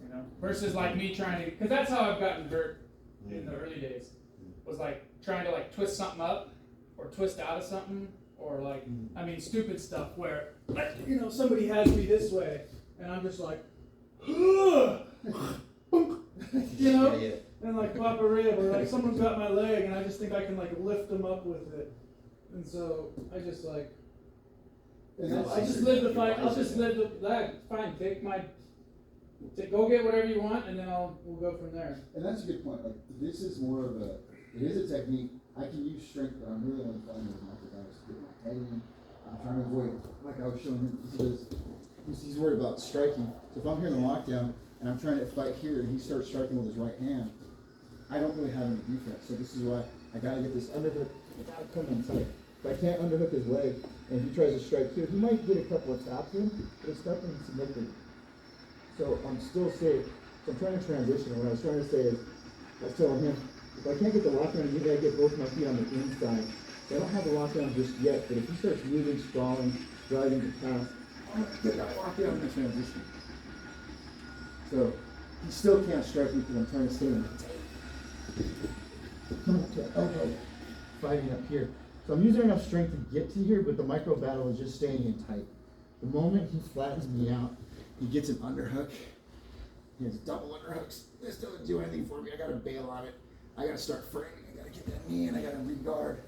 you know. Versus like me trying to, because that's how I've gotten hurt in the early days. Was like trying to like twist something up or twist out of something, or like I mean stupid stuff where like, you know, somebody has me this way and I'm just like you know, Yeah. and like pop a rib, or like someone's got my leg and I just think I can like lift them up with it, and so I just like I just live the fight. I'll just live the that fine. Go get whatever you want, and then we'll go from there. And that's a good point. Like this is more of a, it is a technique. I can use strength, but I'm really only finding with Michael Dallas to get my head in. I'm trying to avoid, like I was showing him, he's worried about striking. So if I'm here in the lockdown and I'm trying to fight here and he starts striking with his right hand, I don't really have any defense. So this is why I gotta get this underhook. I gotta come in tight. If I can't underhook his leg and he tries to strike here, he might get a couple of taps in, but it's nothing significant. So I'm still safe. So I'm trying to transition. What I was trying to say is, I was telling him, if I can't get the lockdown, you gotta get both my feet on the inside. So I don't have the lockdown just yet, but if he starts moving, sprawling, driving to pass, I'm gonna get that lockdown in the transition. So he still can't strike me because I'm trying to stay in the come up to elbow, fighting up here. So I'm using enough strength to get to here, but the micro battle is just staying in tight. The moment he flattens me out, he gets an underhook. He has double underhooks. This doesn't do anything for me. I gotta bail on it. I gotta start framing. I gotta get that knee in. I gotta re-guard.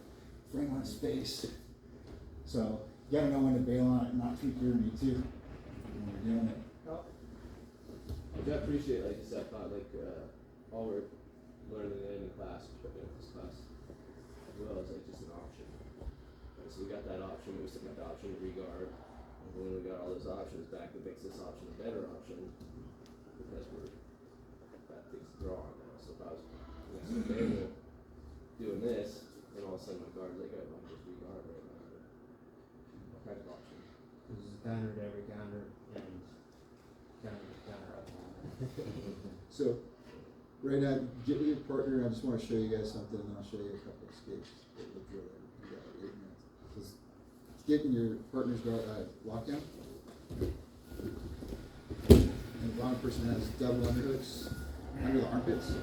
Frame on his face. So you gotta know when to bail on it and not tweak your knee too when you're doing it. I appreciate, like you said, thought like all we're learning in any class, especially in this class, as well as like just an option. Right, so we got that option. We still got the option to re-guard. And when we got all those options back, that makes this option a better option because that thing's drawn now. So if I was manual doing this, then all of a sudden my guard's like, oh, I'm just re-guard right now. What kind of option? This is counter to every counter and counter to counter up. So, right now, get with your partner. I just want to show you guys something, and then I'll show you a couple of escapes. We'll drill it. You got 8 minutes. Just get in your partner's lockdown. And the bottom person has double underhooks under the armpits.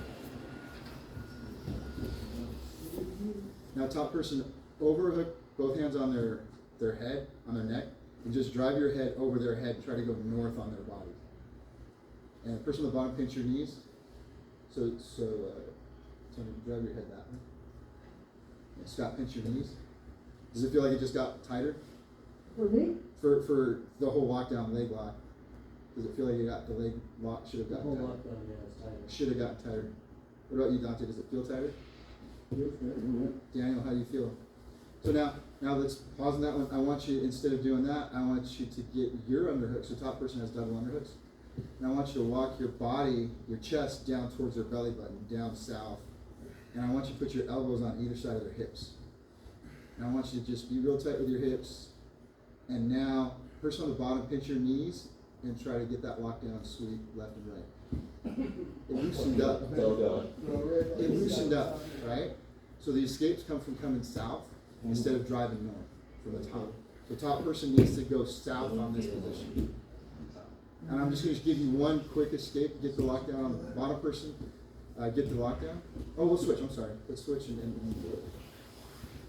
Now, top person overhook both hands on their head, on their neck, and just drive your head over their head and try to go north on their body. And the person on the bottom, pinch your knees. So drive your head that way. And Scott, pinch your knees. Does it feel like it just got tighter? For me? For the whole lockdown, leg lock. Does it feel like the leg lock should have The gotten whole tighter? lockdown, yeah, it's tighter. Should have gotten tighter. What about you, Dante? Does it feel tighter? Daniel, how do you feel? So now let's pause on that one. I want you, instead of doing that, I want you to get your underhooks. The top person has double underhooks. And I want you to walk your body, your chest down towards their belly button, down south. And I want you to put your elbows on either side of their hips. And I want you to just be real tight with your hips. And now, person on the bottom, pinch your knees and try to get that lockdown sweep left and right. It loosened up. It loosened up, right? So the escapes come from coming south instead of driving north from the top. The top person needs to go south on this position. And I'm just going to give you one quick escape, get the lockdown on the bottom person, get the lockdown. Oh, we'll switch, I'm sorry. Let's switch and do it.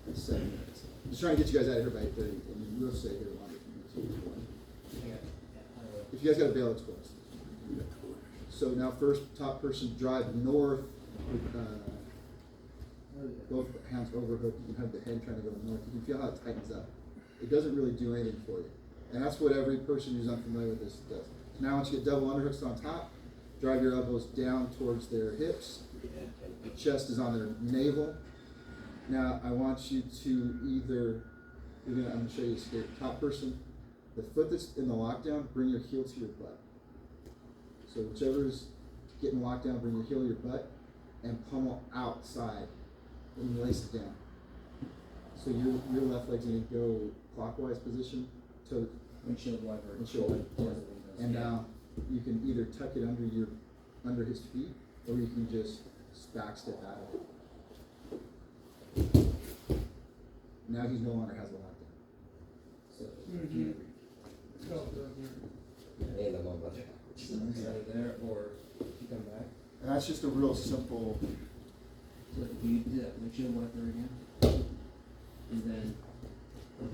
That's 7 minutes. I'm just trying to get you guys out of here by 8:30, and we'll stay here longer. If you guys got a bail, it's closed. So now first, top person drive north, both hands overhook. You can have the head trying to go north. You can feel how it tightens up. It doesn't really do anything for you. And that's what every person who's unfamiliar with this does. So now once you get double underhooks on top, drive your elbows down towards their hips. The chest is on their navel. Now I want you to either, I'm going to show you escape. Top person, the foot that's in the lockdown, bring your heel to your butt. So whichever is getting locked down, bring your heel to your butt and pummel outside and lace it down. So your left leg's going to go clockwise position, toe Windshield wiper. windshield wiper. Yeah. And now you can either tuck it under his feet, or you can just back step out of it. Now he no longer has a lockdown. So, Mhm. And I'm on my right there, or you come back. And that's just a real simple. So you do that windshield wiper again, and then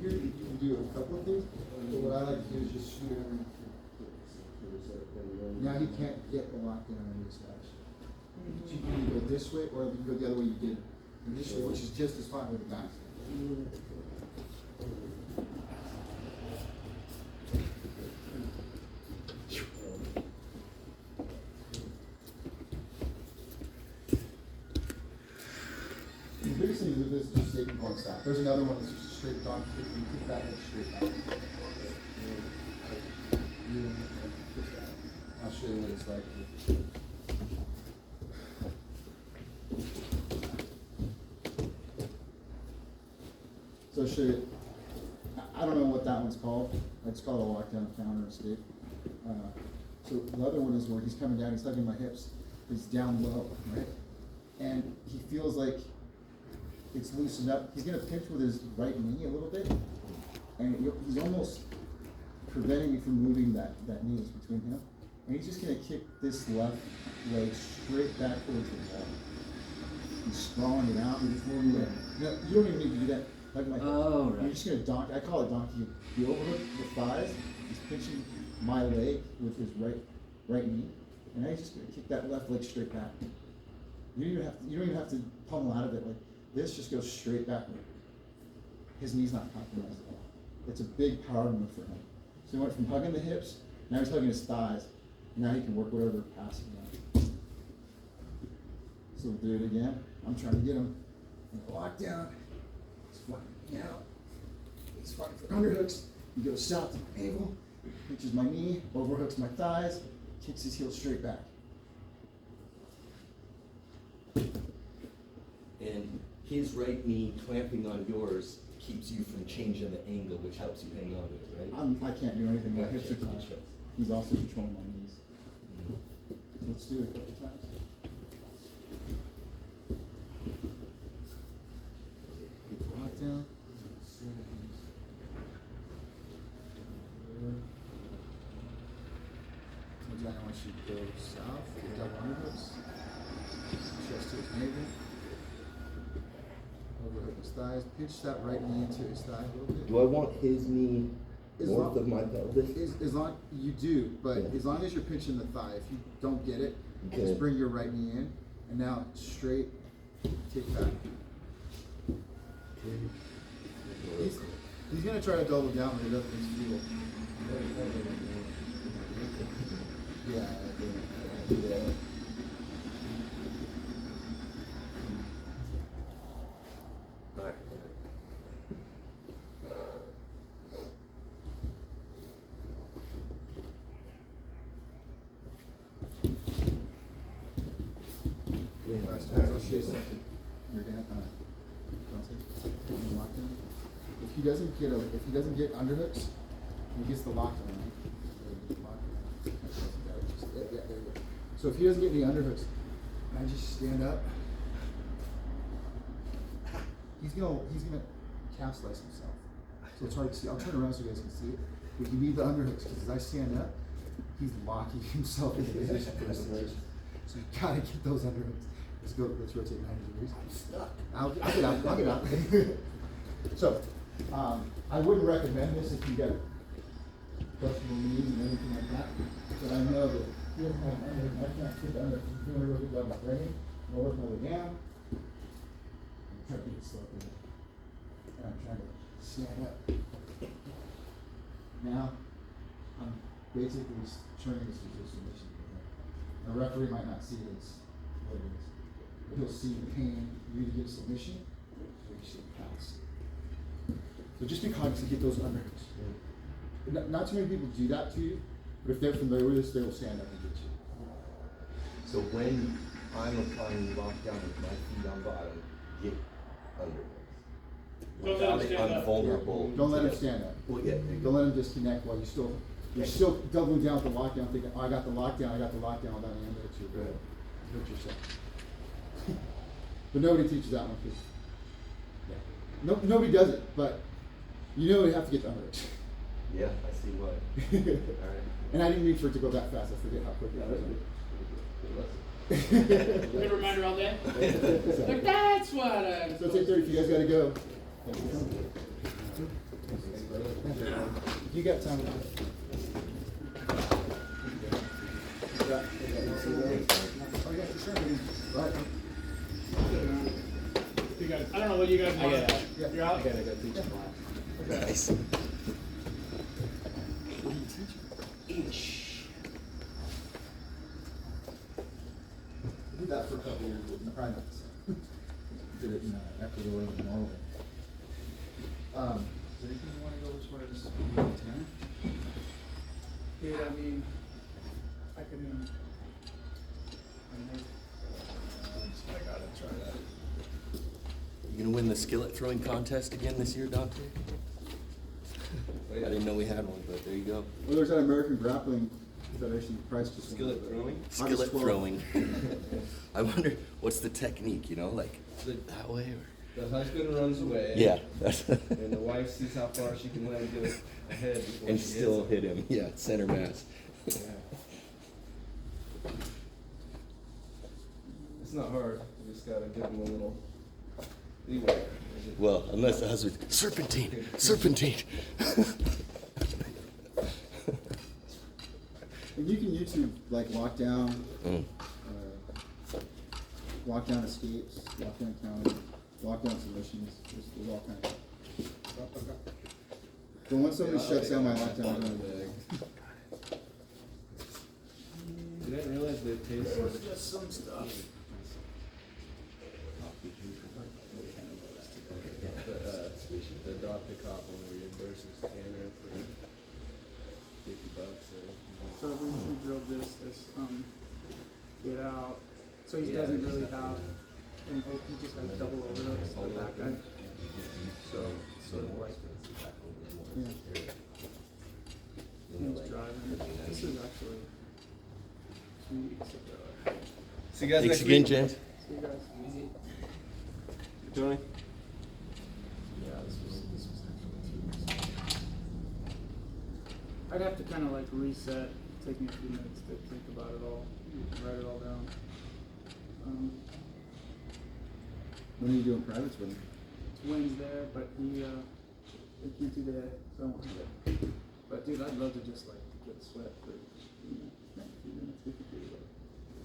Here you can do a couple of things, but what I like to do is just shoot him. Now he can't get the lockdown in this house. So you can either go this way, or you can go the other way you did initially, which is just as fine with the back. The biggest thing with this is just staying going south. There's another one that's just a straight dog kick. You kick that one straight back. I'll show you what it's like. So I'll show you. I don't know what that one's called. It's called a lockdown counter escape. So the other one is where he's coming down, he's hugging my hips. He's down low, right? And he feels like it's loosened up. He's gonna pinch with his right knee a little bit, and he's almost preventing me from moving that knee that's between him. And he's just gonna kick this left leg straight back towards the wall. He's sprawling it out. No, you don't even need to do that. Like my Oh, right. You're just gonna donkey. I call it donkey. You overhook the thighs. He's pinching my leg with his right knee, and now he's just gonna kick that left leg straight back. You don't even have to pummel out of it like this. Just goes straight backward. His knee's not compromised at all. It's a big power move for him. So he went from hugging the hips, now he's hugging his thighs. Now he can work whatever pass he wants. So we'll do it again. I'm trying to get him in the lockdown. He's fighting me out. He's fighting for underhooks. He goes south to my navel, pinches my knee, overhooks my thighs, kicks his heel straight back. And his right knee clamping on yours keeps you from changing the angle, which helps you hang on to it, right? I can't do anything. My Gotcha, hips are tied. gotcha. He's also controlling my knees. Let's do it a couple times. Lockdown. Again, I want you to go south, get double underhooks. Chest to his navel. Overhook his thighs. Pinch that right knee into his thigh a little bit. Do I want his knee north of my pelvis? As long, you do, but Yeah. as long as you're pinching the thigh, if you don't get it, Okay. just bring your right knee in, and now straight, take back. He's gonna try to double down, but it doesn't feel. Yeah, yeah. I'll show you something. You're gonna, lockdown. If he doesn't get underhooks, he gets the lockdown. Yeah, there you go. So if he doesn't get any underhooks, and I just stand up, he's gonna calf slice himself. So it's hard to see. I'll turn around so you guys can see it. But you need the underhooks because as I stand up, he's locking himself into position for this situation. So you gotta get those underhooks. Let's rotate 90 degrees. I'm stuck. I'll get out. So, I wouldn't recommend this if you got questionable knees and anything like that. But I know that if you have underhooks, I can't sit under. If you're doing a really good job of bringing, I'll work my way down. I'm trying to get slow in it. And I'm trying to stand up. Now, I'm basically turning this into a submission. A referee might not see this, what it is. But he'll see the pain, you either get submission, or you see pass. So just be cognizant, get those underhooks. Not too many people do that to you, but if they're familiar with this, they will stand up and get you. So when I'm applying lockdown with my feet on bottom, get under Don't let without him it stand up. unvulnerable. Don't let to him the- stand up. Well, yeah, there you Don't go. let him disconnect while you're still doubling down with the lockdown, thinking, oh, I got the lockdown, I'll down the end of it too. Right. Hurt yourself. But nobody teaches that one, because nobody does it, but you know you have to get the underhooks. Yeah, I see why. Alright. And I didn't mean for it to go that fast, I forget how quick it was. Good reminder all day. So Like, that's what I. it's 8:30, if you guys gotta go. You got time. Oh, yeah, for sure. Right. You guys, I don't know what you guys want. Yeah. You're out. gotta go teach them. Nice. What do you teach? I did that for a couple years in the primates. Did it in Ecuador and Norway. Is there anything you want to go as far as 10? Yeah, I mean, I can. I gotta try that. You gonna win the skillet throwing contest again this year, Dante? I didn't know we had one, but there you go. Well, there's that American Grappling Federation price just. Skillet throwing? Skillet 12. throwing. I wonder, what's the technique, you know, like that way or? The husband runs away. Yeah, that's. And the wife sees how far she can let him get ahead before And she still hits hit him, yeah, center mass. him. Yeah. It's not hard. You just gotta give him a little leeway. Well, unless the husband, serpentine, serpentine. And you can YouTube like lockdown, Mm. lockdown escapes, lockdown counter, lockdown submissions. There's all kinds of. But once somebody shuts down my lockdown, I'm gonna. I didn't realize they taste Just some stuff. the adopt a cop one reimburses Tanner for $50 or. So we drilled this get out. So he doesn't really have an open, he just has double overhooks on the back end. So sort of like Yeah. he's driving. This is actually 2 weeks ago. See you guys Thanks next again, week. James. See you guys. Tony? Yeah, this was actually 2 weeks ago. I'd have to kind of like reset, take me a few minutes to think about it all, write it all down. When are you doing privates with him? It's Wednesday, but he can't do today, so I won't do that. But dude, I'd love to just like get sweat for Yeah, 2 minutes, we could do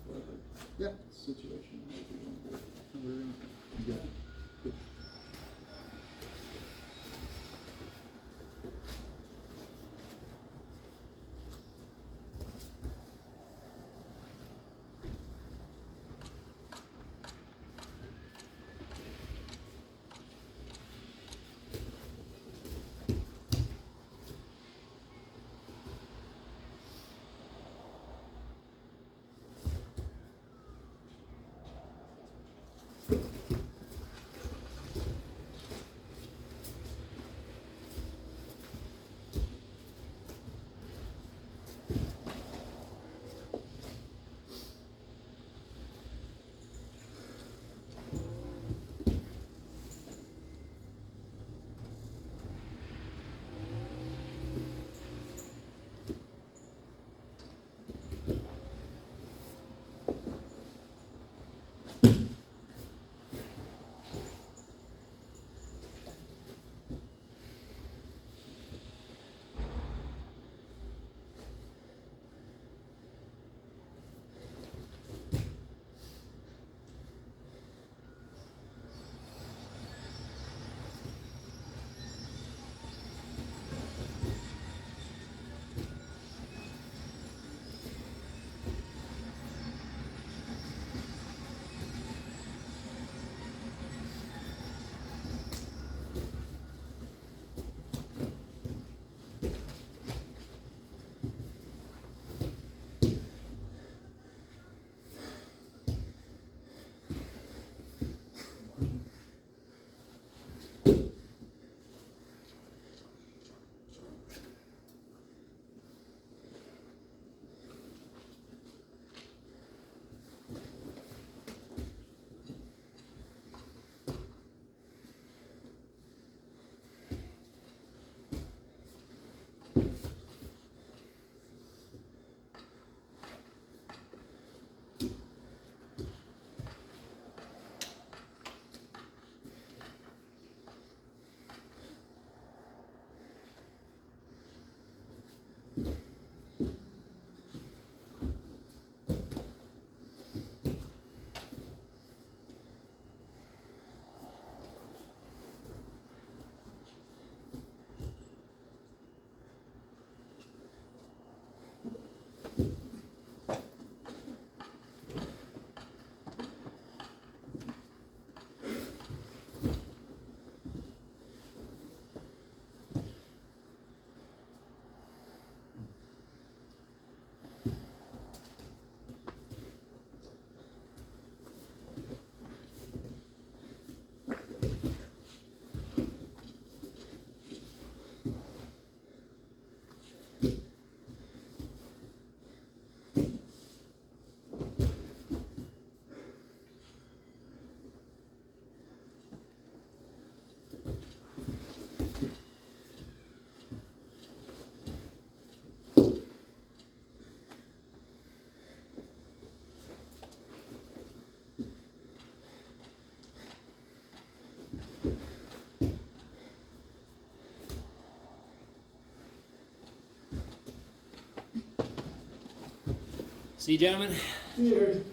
whatever. Yeah, situation. Yeah. See you, gentlemen. Cheers.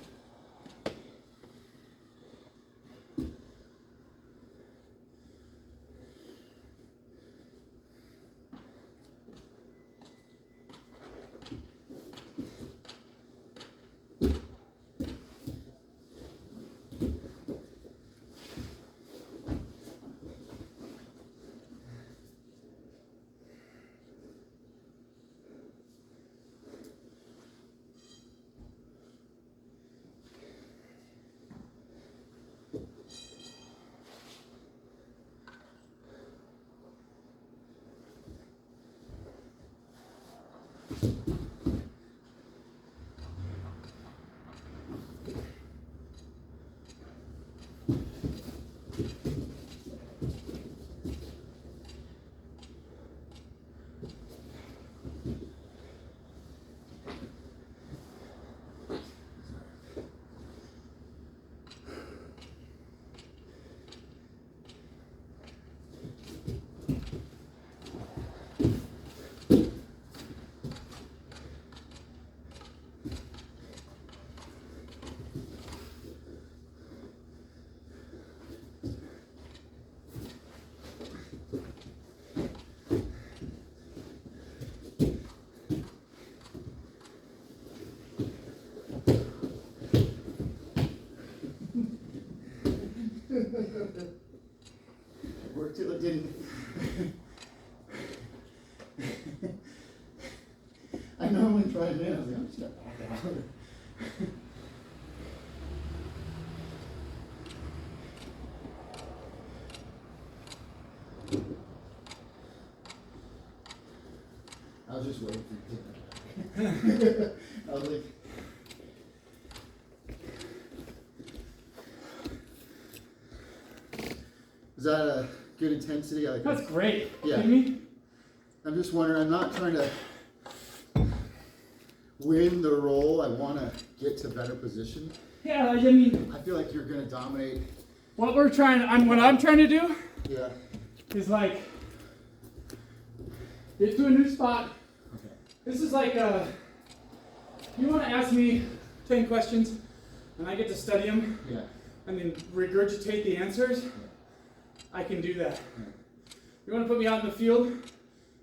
it. It worked till it didn't. I normally try it in. I was like, I'm just gonna back out. I was just waiting for you to take that back. I was like, is that a good intensity? I like That's great. Yeah. Kidding me? I'm just wondering, I'm not trying to win the role. I want to get to better position. Yeah, I mean, I feel like you're going to dominate. what I'm trying to do Yeah. is like get to a new spot. Okay. This is like you want to ask me 10 questions, and I get to study them Yeah. and then regurgitate the answers. I can do that. You want to put me out in the field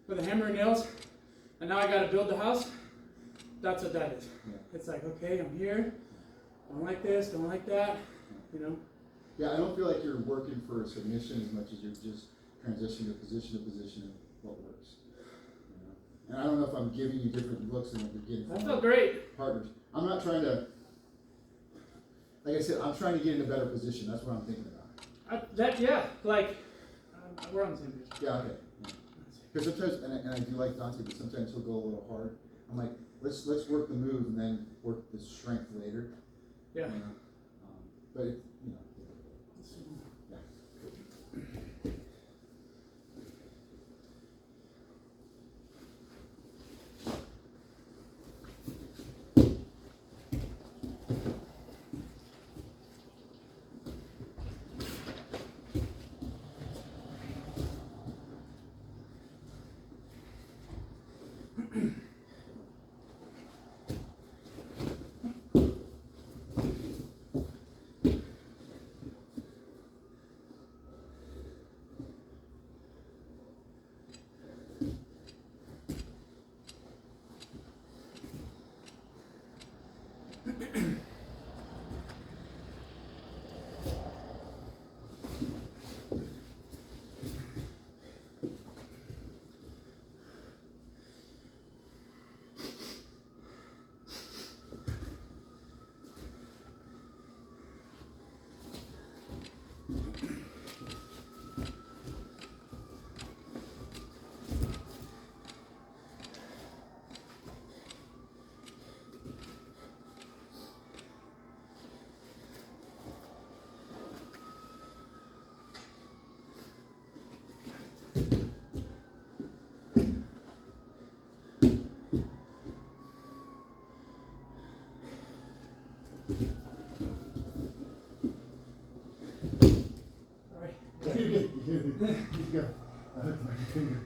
with a hammer and nails, and now I got to build the house? That's what that is. Yeah. It's like, okay, I'm here. Don't like this, don't like that. You know? Yeah, I don't feel like you're working for a submission as much as you're just transitioning to position and what works. You know? And I don't know if I'm giving you different looks than what you're getting That from felt great. partners. I'm not trying to, like I said, I'm trying to get in a better position. That's what I'm thinking about. We're on the same page. Yeah, okay. Because sometimes, and I do like Dante, but sometimes he'll go a little hard. I'm like, let's work the move and then work the strength later. Yeah. You know? But it, you know. Yeah. You go. I looked at my finger.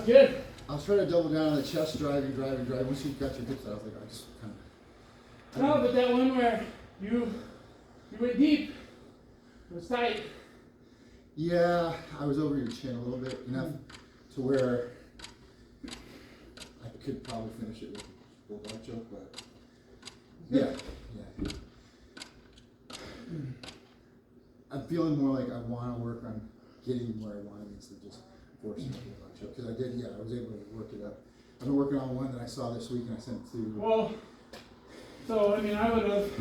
good. I was trying to double down on the chest driving. Once you got your hips out, I was like, I just kind of. No, but that one where you went deep, it was tight. Yeah, I was over your chin a little bit, enough to where I could probably finish it with a bulldog choke, but yeah. I'm feeling more like I want to work on getting where I want to instead of just forcing the bulldog choke. Because I was able to work it up. I've been working on one that I saw this week and I sent to. Well, so I mean, I would have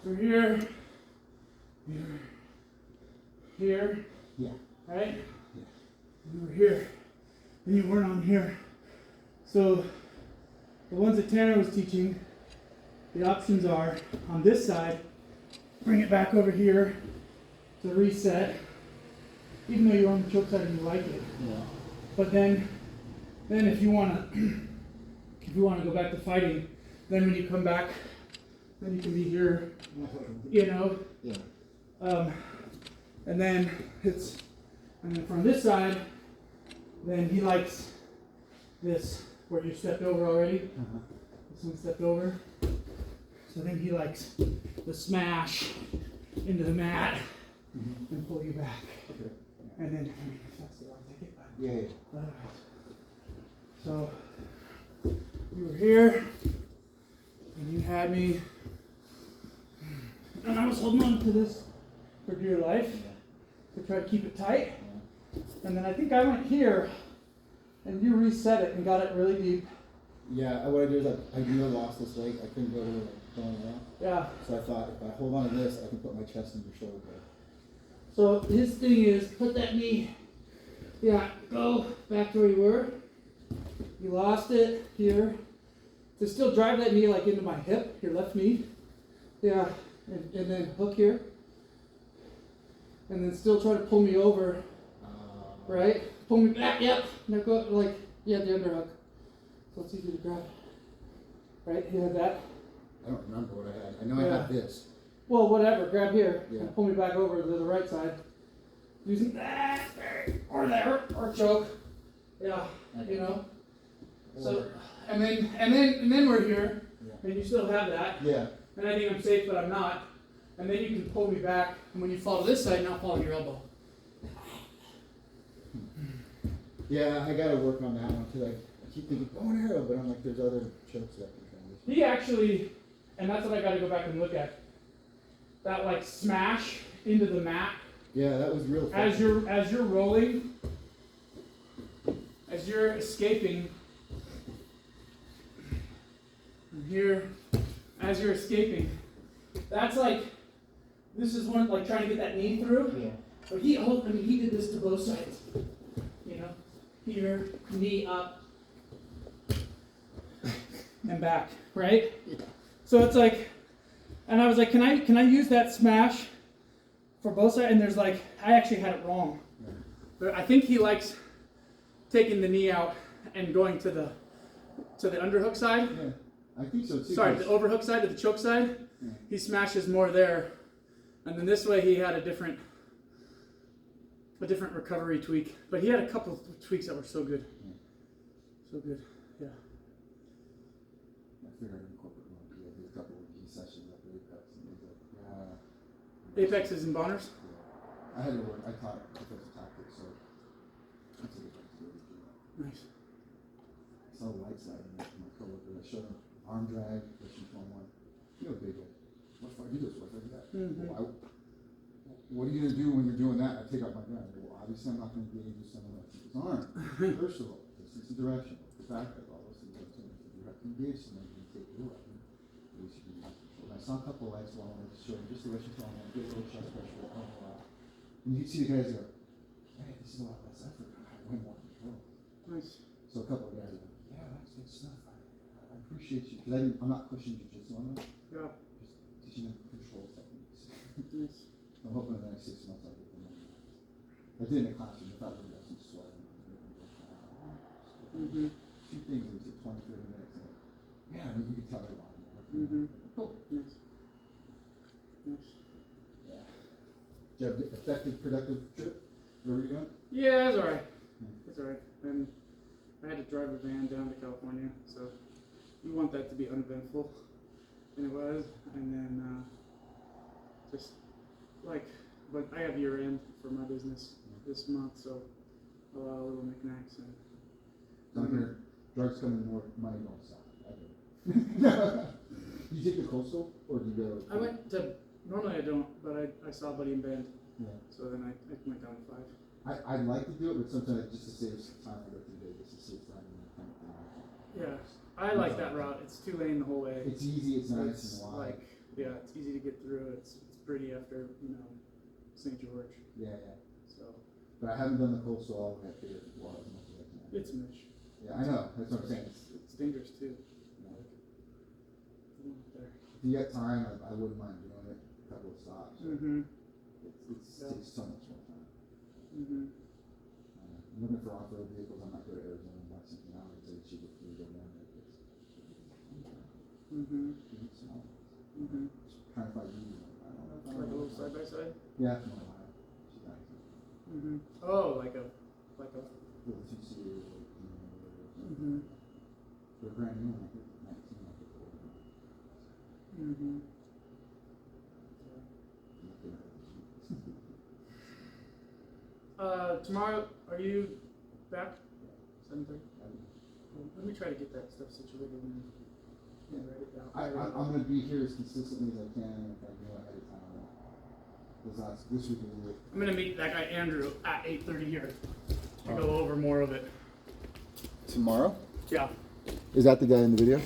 for here, Yeah. right? Yeah. You were here, and you weren't on here. So the ones that Tanner was teaching, the options are on this side, bring it back over here to reset, even though you're on the choke side and you like it. Yeah. But then if you wanna go back to fighting, then when you come back, then you can be here, you know. Yeah. And then from this side, then he likes this where you stepped over already. Uh-huh. This one stepped over. So then he likes the smash into the mat and pull you back. Okay. And then if that's the one, take it back. Yeah. Alright. So you were here, and you had me, and I was holding on to this for dear life to try to keep it tight. And then I think I went here, and you reset it and got it really deep. Yeah, what I did is I knew I lost this leg. I couldn't go to like going around. Yeah. So I thought if I hold on to this, I can put my chest in your shoulder blade. So his thing is put that knee, go back to where you were. You lost it here. To still drive that knee like into my hip, your left knee. Yeah, and then hook here. And then still try to pull me over, right? Pull me back, yep. Now go like, the underhook. So it's easy to grab. Right, you had that? I don't remember what I had. I know I had this. Well, whatever, grab here. Yeah. And pull me back over to the right side. Using that, or there, or choke. Yeah, you know. So, and then we're here, and you still have that. Yeah. And I think I'm safe, but I'm not. And then you can pull me back, and when you fall to this side, now fall on your elbow. Yeah, I gotta work on that one too. I keep thinking bow and arrow, but I'm like, there's other chokes that I can transition. He actually, and that's what I got to go back and look at. That like smash into the mat Yeah, that was real. as you're rolling, as you're escaping. From here, as you're escaping, that's like, this is one like trying to get that knee through. Yeah. But he did this to both sides. You know, here, knee up, and back, right? Yeah. So it's like, and I was like, can I use that smash for both sides? And there's like, I actually had it wrong. Yeah. But I think he likes taking the knee out and going to the underhook side. Yeah. I think so too. Sorry, the overhook side to the choke side. Yeah. He smashes more there, and then this way he had a different recovery tweak. But he had a couple of tweaks that were so good, so good. Yeah. I figured I'd incorporate one. Yeah, did a couple of key sessions up at Apex, and it was like, yeah. Apex is in Bonners. Yeah. I had to work. I taught defensive tactics, so that's a good thing to do. Nice. I saw the light side, and my coworker, I showed him arm drag, pushing 21. You know, big guy. What if I do this? What if I do that? Mhm. Well, what are you going to do when you're doing that? I take out my gun. I go, well, obviously, I'm not going to be able to do something like his arm. First of all, distance and direction, the backup, all those things. If you have to engage someone, you can take your weapon. At least you can use it. And I saw a couple of lights while I was showing just the direction from and get a little chest pressure. And you can see the guys go, hey, this is a lot less effort. I win more control. Nice. So a couple of guys are like, yeah, that's good stuff. I appreciate you. Because I'm not pushing jiu-jitsu on them. Yeah. Just teaching them control techniques. Nice. I'm hoping in the next 6 months I'll get them. I did in the classroom. I thought maybe I was some sweat. Mhm. Two things. It was like 20, 30 minutes. And yeah, I mean, you can tell they're walking. Mhm. Cool. Nice. Nice. Yeah. Did you have an effective, productive trip? Where were you going? Yeah, it's alright. It's alright. And I had to drive a van down to California, so you want that to be uneventful, and it was. And then just like, but I have year end for my business this month, so a lot of little knickknacks and. Down here, drugs come in more, money don't stop. Ever. You take the coastal, or do you go? I went to, normally I don't, but I saw Buddy in Bend, Yeah. so then I went down to 5. I'd like to do it, but sometimes just to save some time, I go through Vegas to save time and kind of thing. Yeah, I like that route. It's 2 lane the whole way. It's easy, it's nice It's and wide. like, yeah, it's easy to get through. It's pretty after, St. George. Yeah, yeah. So But I haven't done the coastal all the way up here well, as much as I can. it's Mish. Yeah, I know. That's what I'm saying. It's dangerous too. You know, There. if you got time, I wouldn't mind doing it. A couple of stops. Mhm. It Yeah. takes so much more time. Mhm. I'm looking for off-road vehicles. I'm not good at Arizona. I'm not something out. It's a cheaper for you to go down there. Mhm. It's small. Mhm. Trying to find you. I don't know if I Like a know. little side by side. Yeah, from Ohio. She's nice. Mhm. Oh, like a. Little two-seater. Mhm. They're brand new. I think 19. I think. Mhm. Tomorrow, are you back? 7:30. Let me try to get that stuff situated and write it down. I'm gonna be here as consistently as I can if I know ahead of time. This week is weird. I'm gonna meet that guy Andrew at 8:30 here to go over more of it. Tomorrow? Yeah. Is that the guy in the video?